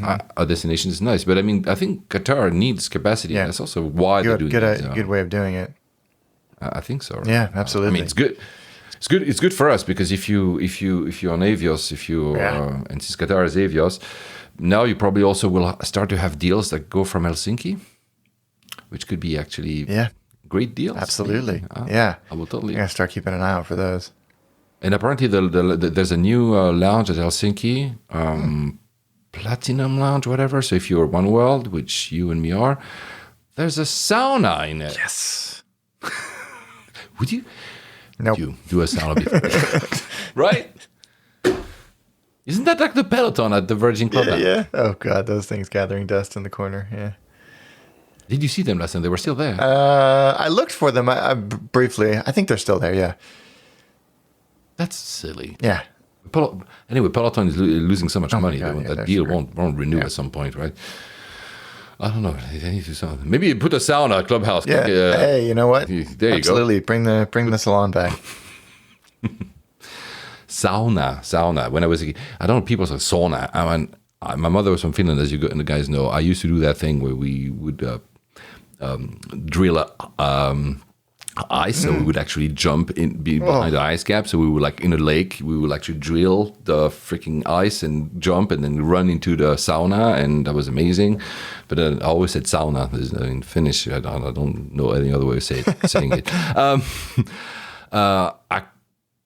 destinations is nice. But I mean, I think Qatar needs capacity. Yeah. That's also why they're doing it. Good way of doing it. I think so. Right? Yeah, absolutely. I mean, it's good. It's good for us because if you're on Avios, and since Qatar is Avios, now you probably also will start to have deals that go from Helsinki, which could be actually great deals. Absolutely. Maybe. Yeah. I will totally. I'm gonna start keeping an eye out for those. And apparently, there's a new lounge at Helsinki, Platinum Lounge, whatever. So if you're One World, which you and me are, there's a sauna in it. Yes. Would you? Nope. You do a sauna before, right? Isn't that like the Peloton at the Virgin Club? Yeah. Oh God, those things gathering dust in the corner. Yeah. Did you see them last time? They were still there. I looked for them briefly. I think they're still there. Yeah. That's silly. Yeah. Anyway, Peloton is losing so much money. God, yeah, that they're deal screwed. won't renew at some point, right? I don't know. They need to do something. Maybe put a sauna at Clubhouse. Yeah. Hey, you know what? There you go. Absolutely. Bring the salon back. Sauna. When I was a kid, I don't know, people say sauna. My mother was from Finland, as you guys know. I used to do that thing where we would drill ice, so we would actually jump behind the ice cap. So we were like in a lake, we would actually drill the freaking ice and jump and then run into the sauna, and that was amazing. But I always said sauna. In Finnish, I don't know any other way of saying it.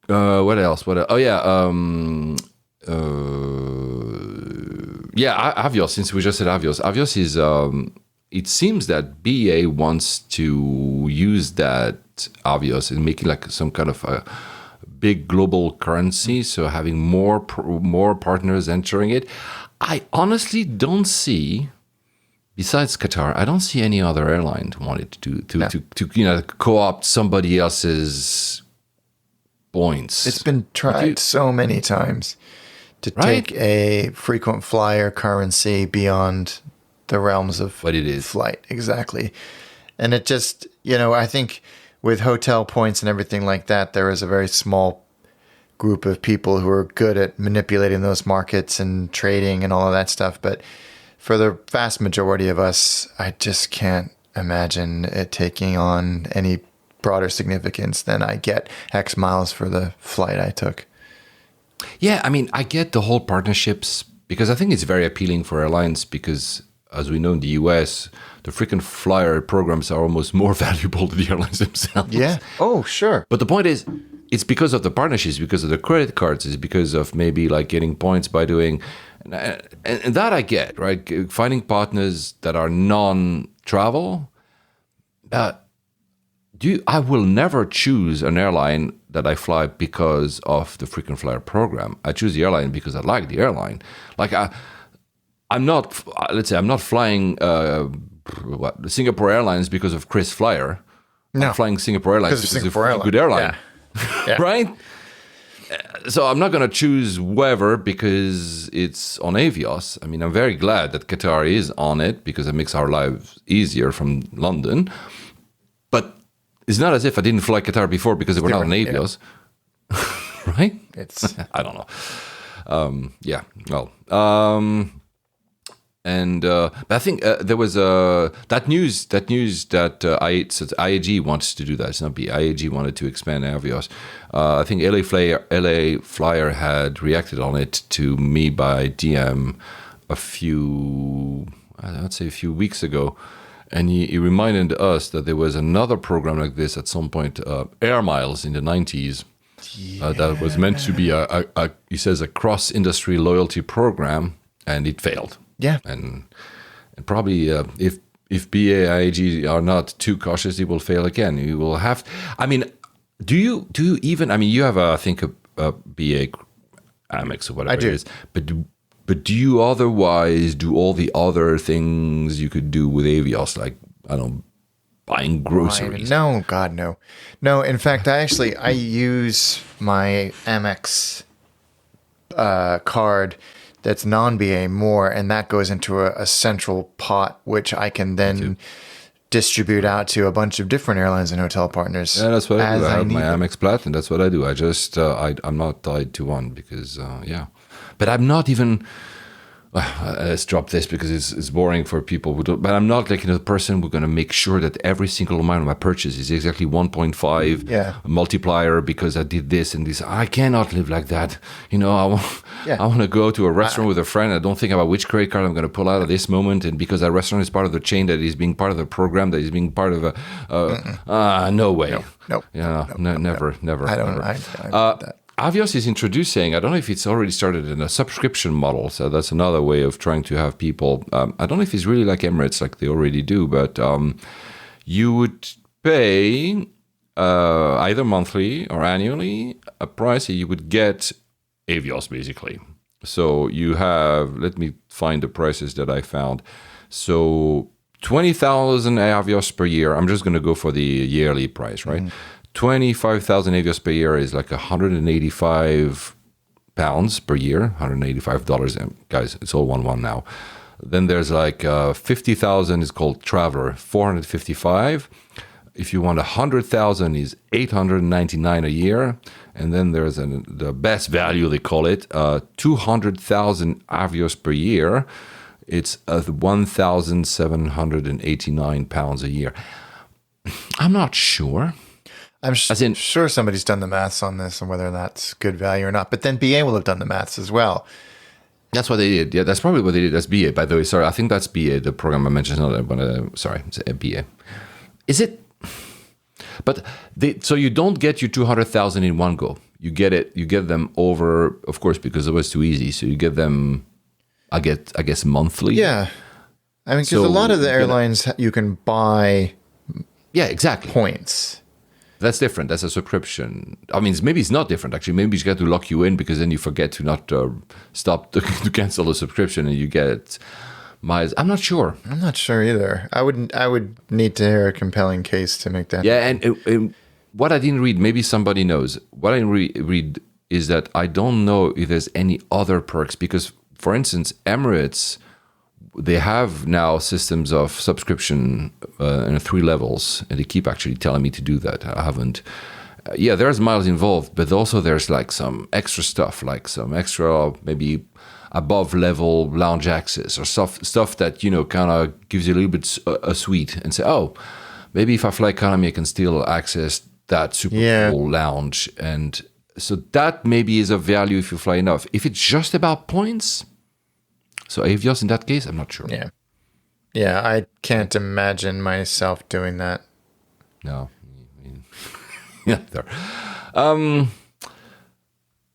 What else? Oh yeah. Avios. Since we just said Avios, Avios is. It seems that BA wants to use that Avios and make it like some kind of a big global currency. So having more partners entering it. I honestly don't see. Besides Qatar, I don't see any other airline wanted to co-opt somebody else's points. It's been tried so many times to take a frequent flyer currency beyond the realms of what it is. Flight. Exactly. And it just, I think with hotel points and everything like that, there is a very small group of people who are good at manipulating those markets and trading and all of that stuff. But for the vast majority of us, I just can't imagine it taking on any broader significance than I get X miles for the flight I took. Yeah, I mean, I get the whole partnerships because I think it's very appealing for airlines because, as we know in the US, the freaking flyer programs are almost more valuable to the airlines themselves. Yeah. Oh, sure. But the point is, it's because of the partnerships, because of the credit cards, it's because of maybe like getting points by doing, and that I get, right? Finding partners that are non-travel, I will never choose an airline that I fly because of the frequent flyer program. I choose the airline because I like the airline. Like I'm not, let's say, I'm not flying Singapore Airlines because of Chris Flyer. No. I'm flying Singapore Airlines because Singapore it's a good airline, Yeah. right? So I'm not going to choose whoever because it's on Avios. I mean, I'm very glad that Qatar is on it because it makes our lives easier from London. But it's not as if I didn't fly Qatar before because they were not on Avios, right? It's I don't know. Yeah, well, but I think there was that news that IAG wants to do that. It's not B. IAG wanted to expand Avios. I think LA Flyer had reacted on it to me by DM a few weeks ago. And he reminded us that there was another program like this at some point, Air Miles in the 90s, that was meant to be he says, a cross-industry loyalty program, and it failed. Yeah. And probably if BA, IAG are not too cautious, it will fail again. You will have, I mean, do you even, I mean, you have, I think, a BA Amex or whatever it is, but do you otherwise do all the other things you could do with Avios, like, I don't know, buying groceries? No, God, no. No, in fact, I use my Amex card that's non-BA more, and that goes into a central pot, which I can then distribute out to a bunch of different airlines and hotel partners. Yeah, that's what I do. I have my them. Amex Platinum. That's what I do. I just, I'm not tied to one because, But I'm not even, let's drop this because it's boring for people who don't, but I'm not like the person who's going to make sure that every single amount of my purchase is exactly 1.5 multiplier because I did this and this. I cannot live like that. I want to go to a restaurant with a friend. I don't think about which credit card I'm going to pull out at this moment. And because that restaurant is part of the chain, that is being part of the program, that is being part of no way. No. Never. I don't know. I that. Avios is introducing, I don't know if it's already started in a subscription model, so that's another way of trying to have people, I don't know if it's really like Emirates, like they already do, but you would pay either monthly or annually a price, you would get Avios basically. So you have, let me find the prices that I found. So 20,000 Avios per year, I'm just going to go for the yearly price, right? 25,000 Avios per year is like 185 pounds per year, $185. And guys, it's all 1 now. Then there's like 50,000 is called Traveler, 455. If you want 100,000 is 899 a year. And then there's the best value, they call it, 200,000 Avios per year. It's 1,789 pounds a year. I'm not sure. I'm sure somebody's done the maths on this and whether that's good value or not. But then BA will have done the maths as well. That's what they did. Yeah, that's probably what they did. That's BA, by the way. Sorry, I think that's BA, the program I mentioned. Sorry, it's BA. Is it? But so you don't get your 200,000 in one go. You get them over, of course, because it was too easy. So you get them, I guess monthly. Yeah. I mean, because a lot of the airlines, you can buy exactly points. That's different. That's a subscription. I mean, maybe it's not different, actually. Maybe it's got to lock you in because then you forget to not stop to cancel the subscription and you get miles. I'm not sure. I'm not sure either. I would need to hear a compelling case to make that. Yeah, and what I didn't read, maybe somebody knows. What I read is that I don't know if there's any other perks because, for instance, Emirates, they have now systems of subscription in 3 levels, and they keep actually telling me to do that. I haven't. There's miles involved, but also there's like some extra stuff, like some extra maybe above level lounge access or stuff that kind of gives you a little bit a sweet and say, oh, maybe if I fly economy, I can still access that super cool lounge, and so that maybe is a value if you fly enough. If it's just about points. So Avios in that case, I'm not sure. Yeah, I can't imagine myself doing that. No.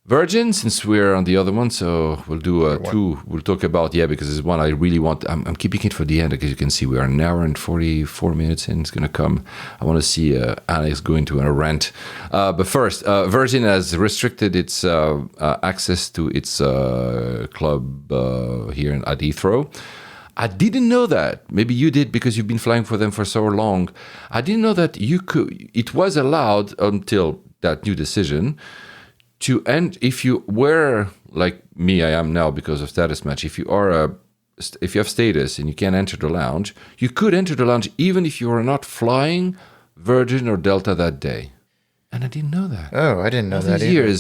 Virgin, since we're on the other one, so we'll do two. We'll talk about, because there's one I really want. I'm keeping it for the end because you can see we are an hour and 44 minutes in. It's going to come. I want to see Alex go into a rant. But first, Virgin has restricted its access to its club here at Heathrow. I didn't know that. Maybe you did because you've been flying for them for so long. I didn't know that you could. It was allowed until that new decision to end if you were like me. I am now because of status match. If you have status and you can't enter the lounge, you could enter the lounge even if you were not flying Virgin or Delta that day. And I didn't know that. Oh, I didn't know that either.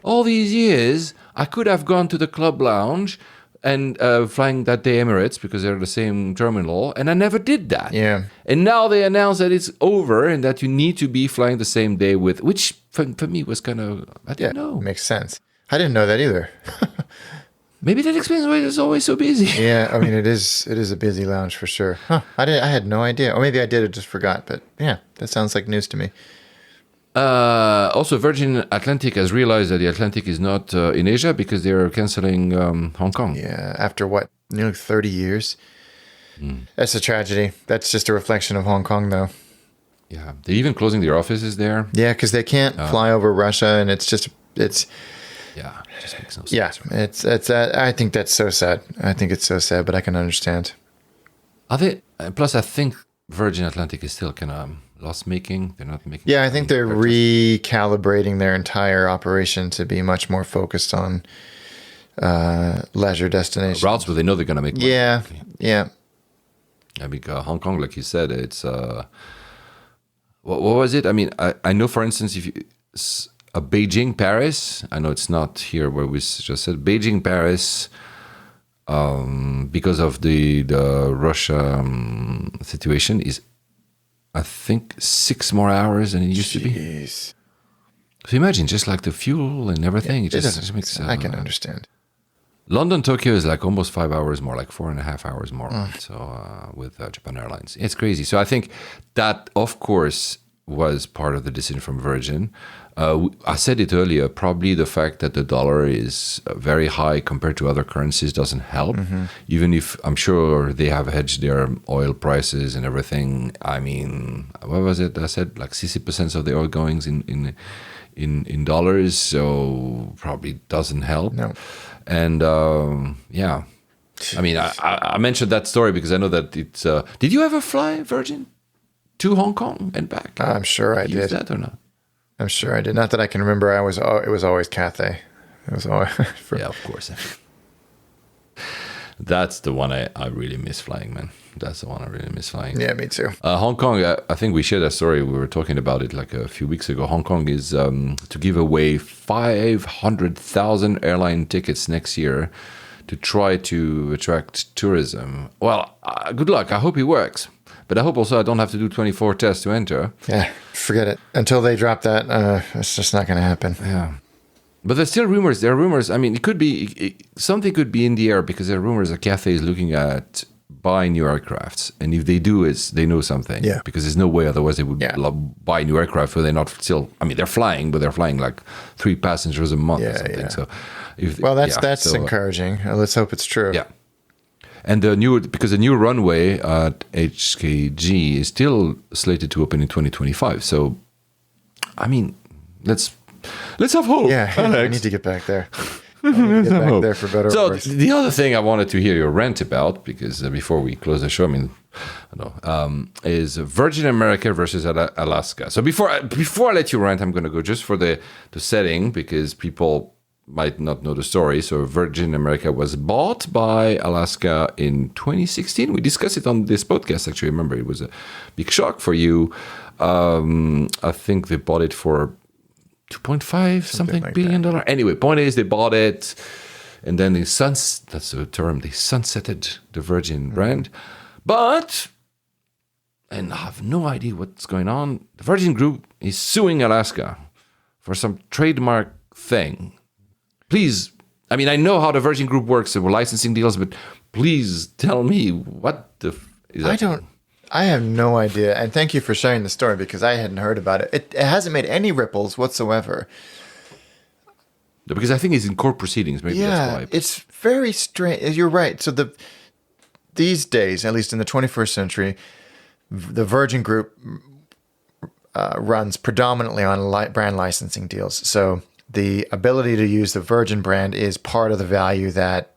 All these years, I could have gone to the club lounge and flying that day Emirates because they're the same terminal, and I never did that. Yeah. And now they announce that it's over and that you need to be flying the same day with, which for me was kind of, I didn't know. Makes sense. I didn't know that either. Maybe that explains why it's always so busy. Yeah, I mean, it is a busy lounge for sure. Huh, I had no idea. Or maybe I did, I just forgot. But yeah, that sounds like news to me. Also, Virgin Atlantic has realized that the Atlantic is not in Asia because they're canceling Hong Kong. Yeah, after what, nearly 30 years? That's a tragedy. That's just a reflection of Hong Kong, though. Yeah, they're even closing their offices there. Yeah, because they can't fly over Russia, and it's yeah, it just makes no sense. Yeah, it's. I think that's so sad. I think it's so sad, but I can understand. Plus, I think Virgin Atlantic is still kind of loss making. They're not making. Yeah, I think they're recalibrating their entire operation to be much more focused on leisure destinations. Routes where they know they're going to make money. Yeah. I mean, Hong Kong, like you said, it's what was it? I mean, I know, for instance, if you Beijing, Paris. I know it's not here where we just said Beijing, Paris. Because of the Russia situation, is I think 6 more hours than it used to be. So imagine just like the fuel and everything. It just makes. I can understand. London, Tokyo is like almost 5 hours more, like 4.5 hours more. So with Japan Airlines, it's crazy. So I think that, of course, was part of the decision from Virgin. I said it earlier, probably the fact that the dollar is very high compared to other currencies doesn't help. Even if I'm sure they have hedged their oil prices and everything. I mean, what was it? I said like 60% of the oil goings in dollars, so probably doesn't help. No. And yeah, I mean, I mentioned that story because I know that it's. Did you ever fly Virgin to Hong Kong and back? I'm sure I did. Use that or not? I'm sure I did. Not that I can remember. It was always Cathay. It was always. Yeah, of course. That's the one I really miss flying, man. That's the one I really miss flying. Yeah, me too. Hong Kong, I think we shared that story. We were talking about it like a few weeks ago. Hong Kong is to give away 500,000 airline tickets next year to try to attract tourism. Well, good luck. I hope it works. But I hope also I don't have to do 24 tests to enter. Yeah, forget it. Until they drop that, it's just not going to happen. Yeah. But there's still rumors. There are rumors. I mean, it could be something could be in the air because there are rumors that Cathay is looking at buying new aircrafts, and if they do, they know something. Yeah. Because there's no way otherwise they would buy new aircraft where they're not still. I mean, they're flying, but they're flying like 3 passengers a month or something. Yeah. So, that's encouraging. Let's hope it's true. Yeah. And the new runway at HKG is still slated to open in 2025. So, I mean, let's have hope. Yeah, I need to get back there. There for better or worse. The other thing I wanted to hear your rant about, because before we close the show, I mean, is Virgin America versus Alaska. So before I let you rant, I'm going to go just for the setting because people might not know the story. So Virgin America was bought by Alaska in 2016. We discussed it on this podcast, actually. Remember, it was a big shock for you. I think they bought it for $2.5 billion. Anyway, point is they bought it, and then that's the term, they sunsetted the Virgin brand. But, and I have no idea what's going on, the Virgin Group is suing Alaska for some trademark thing. Please, I mean, I know how the Virgin Group works, with licensing deals, but please tell me what the is that? I have no idea. And thank you for sharing the story because I hadn't heard about it. It hasn't made any ripples whatsoever. Because I think it's in court proceedings. Maybe that's why. It's very strange. You're right. So these days, at least in the 21st century, the Virgin Group runs predominantly on brand licensing deals. So the ability to use the Virgin brand is part of the value that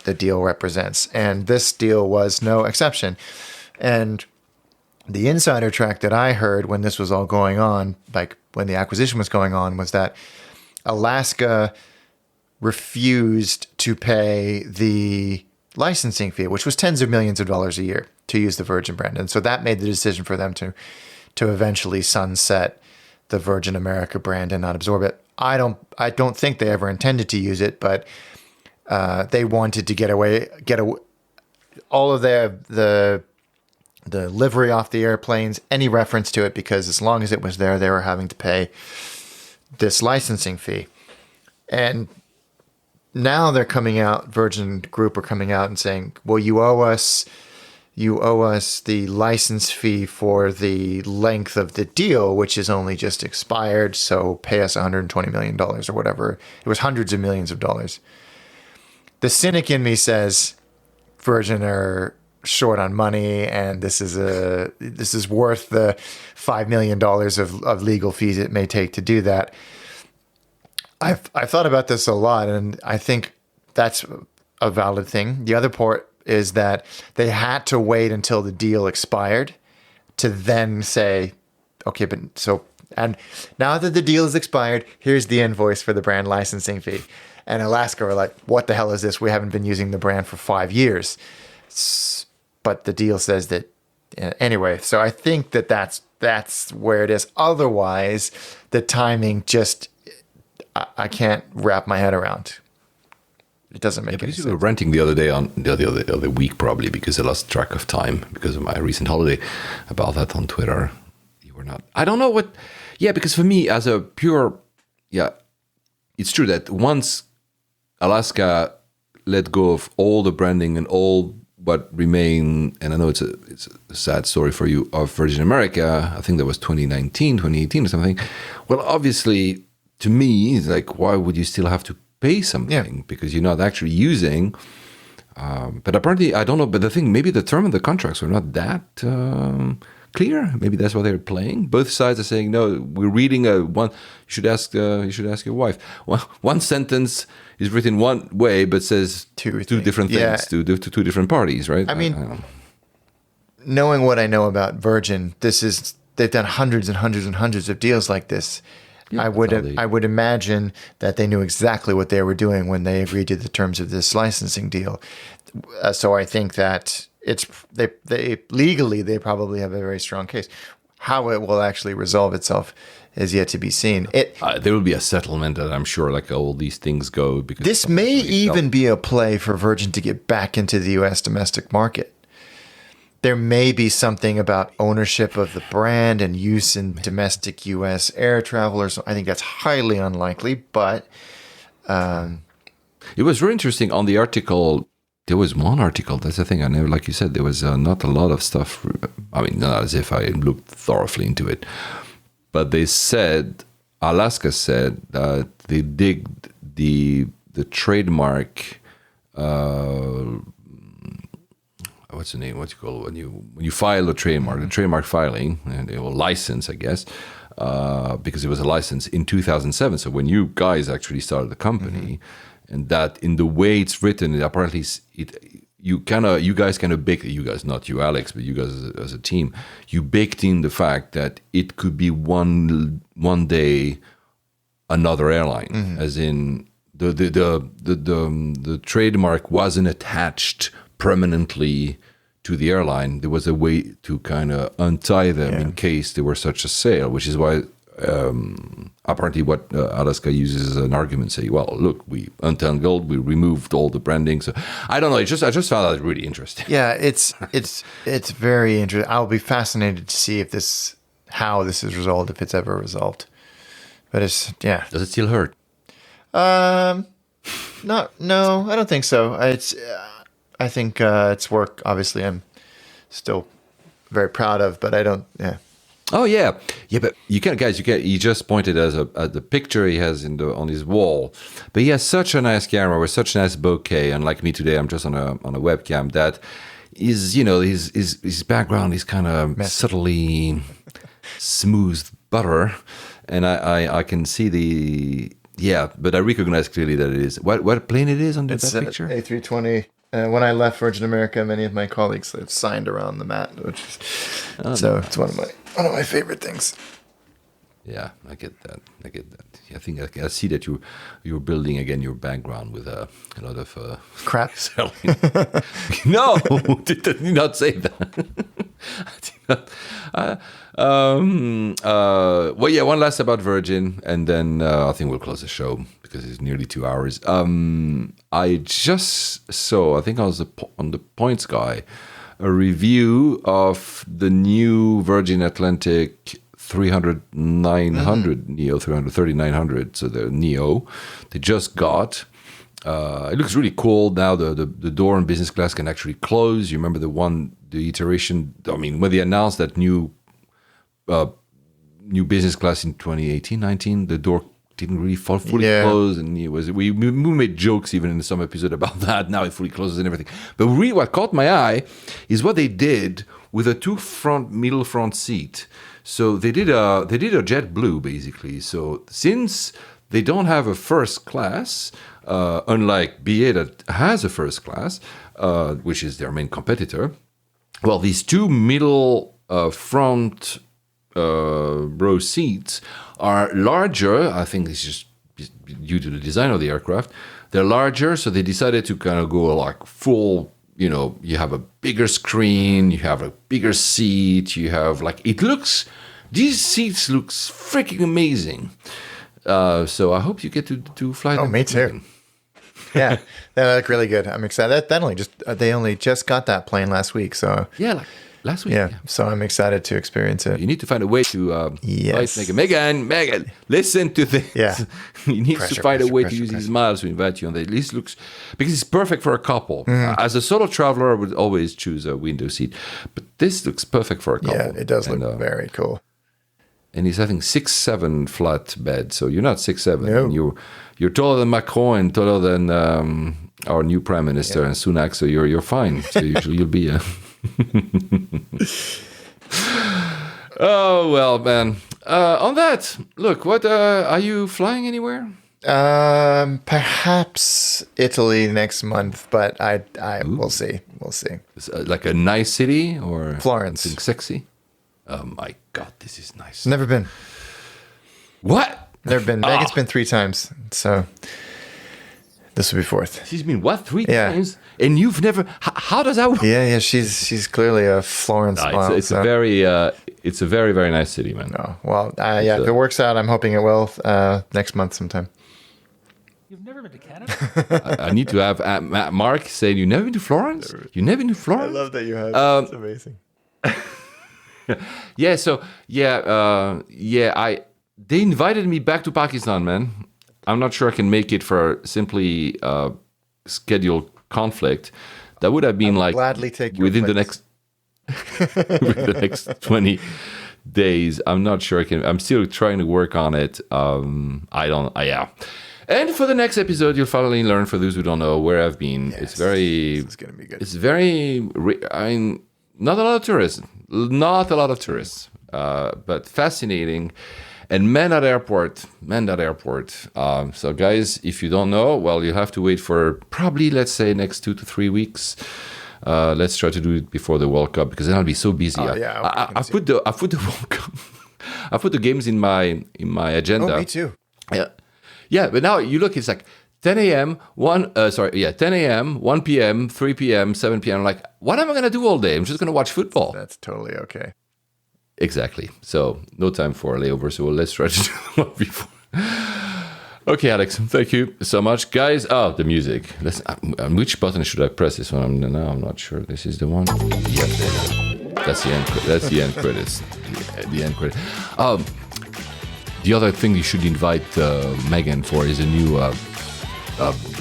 the deal represents. And this deal was no exception. And the insider track that I heard when this was all going on, like when the acquisition was going on, was that Alaska refused to pay the licensing fee, which was tens of millions of dollars a year to use the Virgin brand. And so that made the decision for them to eventually sunset the Virgin America brand and not absorb it. I don't think they ever intended to use it, but they wanted to get all of the livery off the airplanes, any reference to it, because as long as it was there, they were having to pay this licensing fee. And now they're coming out, Virgin Group are coming out and saying, well, you owe us the license fee for the length of the deal, which is only just expired, so pay us $120 million or whatever. It was hundreds of millions of dollars. The cynic in me says Virgin are short on money, and this is worth the $5 million of legal fees it may take to do that. I've thought about this a lot, and I think that's a valid thing. The other part is that they had to wait until the deal expired to then say, okay, and now that the deal is expired, here's the invoice for the brand licensing fee. And Alaska were like, what the hell is this? We haven't been using the brand for 5 years. But the deal says that anyway. So I think that's where it is. Otherwise, the timing just, I can't wrap my head around. It doesn't make any sense. You were renting the other day on the other week, probably because I lost track of time because of my recent holiday, about that on Twitter. You were not. I don't know what. Yeah, because for me, as a pure, it's true that once Alaska let go of all the branding and all what remain, and I know it's a sad story for you, of Virgin America. I think that was 2019, 2018 or something. Well, obviously, to me, it's like, why would you still have to pay something? Yeah. Because you're not actually using. But apparently, I don't know. But the thing, maybe the term of the contracts were not that clear. Maybe that's what they're playing. Both sides are saying, no, we're reading one. You should ask your wife. One sentence is written one way, but says two different things to two different parties, right? I mean, knowing what I know about Virgin, they've done hundreds and hundreds and hundreds of deals like this. Yeah, I would imagine that they knew exactly what they were doing when they agreed to the terms of this licensing deal. So I think that they legally they probably have a very strong case. How it will actually resolve itself is yet to be seen. There will be a settlement that I'm sure, like all these things go. Because this may even be a play for Virgin to get back into the U.S. domestic market. There may be something about ownership of the brand and use in domestic U.S. air travelers. I think that's highly unlikely, but it was very interesting on the article. There was one article. That's the thing. I never, like you said, there was not a lot of stuff. I mean, not as if I looked thoroughly into it, but they said, Alaska said that they digged the trademark. What's the name? What you call it when you file a trademark? The trademark filing, and they will license, I guess, because it was a license in 2007. So when you guys actually started the company, and that in the way it's written, apparently you guys kind of baked, you guys, not you, Alex, but you guys as a team, you baked in the fact that it could be one day another airline, as in the trademark wasn't attached permanently to the airline. There was a way to kind of untie them in case there were such a sale, which is why apparently what Alaska uses as an argument, say, well, look, we untangled, we removed all the branding. So I don't know. I just found that really interesting. Yeah, it's very interesting. I'll be fascinated to see how this is resolved, if it's ever resolved. But Does it still hurt? No, I don't think so. I think it's work. Obviously, I'm still very proud of, but I don't. Yeah, Oh yeah, yeah. But you can't, guys. You can't. He just pointed at the picture he has on his wall. But he has such a nice camera with such a nice bokeh. Unlike me today, I'm just on a webcam. That is, his background is kind of subtly smooth butter, and I can see the. Yeah, but I recognize clearly that it is. What plane it is on that picture? A320. When I left Virgin America, many of my colleagues have signed around the mat, so it's one of my favorite things. Yeah, I get that. I think I see that you're building again your background with a lot of Crap. No, did not say that. I did not. Well, yeah. One last about Virgin, and then I think we'll close the show because it's nearly 2 hours. I just saw. I think I was on the Points Guy, a review of the new Virgin Atlantic 300-900 Neo 330-900. So the Neo, they just got. It looks really cool now. The door in business class can actually close. You remember the iteration? I mean, when they announced that new business class in 2018-19, the door didn't really fully close, and we made jokes even in some episode about that. Now it fully closes and everything. But really, what caught my eye is what they did with the two middle front seat. So they did a JetBlue basically. So since they don't have a first class, unlike BA that has a first class, which is their main competitor. Well, these two middle front row seats are larger. I think it's just due to the design of the aircraft. They're larger, so they decided to kind of go like full. You have a bigger screen, you have a bigger seat, you have these seats looks freaking amazing. So I hope you get to fly them. Oh, me too. Yeah, they look really good. I'm excited. They only just got that plane last week, so yeah, like last week. Yeah, so I'm excited to experience it. You need to find a way to Megan, listen to this. Yeah, you need to find a way to use these miles to invite you on. At least looks because it's perfect for a couple. As a solo traveler, I would always choose a window seat, but this looks perfect for a couple. Yeah, it does look very cool. And he's having 6'7" flat bed, so you're not 6'7". No. And you're taller than Macron and taller than our new prime minister and Sunak, so you're fine. So you'll be a. Oh well, man. On that, look. What are you flying anywhere? Perhaps Italy next month, but we'll see. We'll see. Like a nice city or Florence, something sexy. Oh my God, this is nice. Never been. What? Never been. Megan's been 3 times, so this will be 4th. She's been what 3 times, and you've never. How does that work? Yeah. She's clearly a Florence. It's a very very nice city, man. No, well, if it works out, I'm hoping it will next month sometime. You've never been to Canada? I need to have Mark say, "You never been to Florence? You never been to Florence?" I love that you have. It's amazing. Yeah, so they invited me back to Pakistan, man. I'm not sure I can make it for simply scheduled conflict. That would have been gladly take your within place. within the next 20 days. I'm not sure I can. I'm still trying to work on it. Yeah. And for the next episode, you'll finally learn, for those who don't know, where I've been. Yes, it's gonna be good. It's very. Not a lot of tourists. Not a lot of tourists, but fascinating. And man that airport. So guys, if you don't know, well, you'll have to wait for probably, let's say, next 2 to 3 weeks. Let's try to do it before the World Cup, because then I'll be so busy. I put the World Cup. I put the games in my agenda. Oh, me too. Yeah, but now you look, it's like 10 a.m., 10 a.m., 1 p.m., 3 p.m., 7 p.m. I'm like, what am I going to do all day? I'm just going to watch football. That's totally okay. Exactly. So no time for a layover. So let's try to do one before. Okay, Alex, thank you so much. Guys, the music. Which button should I press? This one? I'm not sure. This is the one. Yeah, that's the end. That's the end credits. The end credit. The other thing you should invite Megan for is a new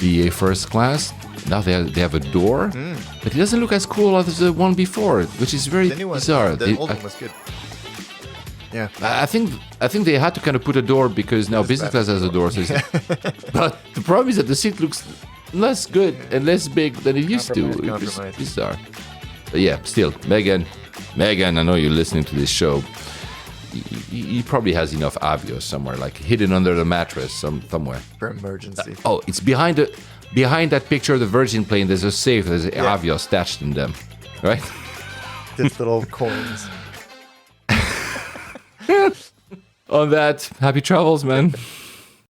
BA first class. Now they have a door, but it doesn't look as cool as the one before, which is very The new one, bizarre. the old one was good. Yeah. I think they had to kind of put a door because now business class has a door. So but the problem is that the seat looks less good and less big than it used to. It's bizarre. But yeah, still, Megan, I know you're listening to this show. He probably has enough Avios somewhere, like hidden under the mattress somewhere. For emergency. Oh, it's behind that picture of the Virgin plane. There's a safe. There's Avios attached in them, right? Just little coins. On that, happy travels, man.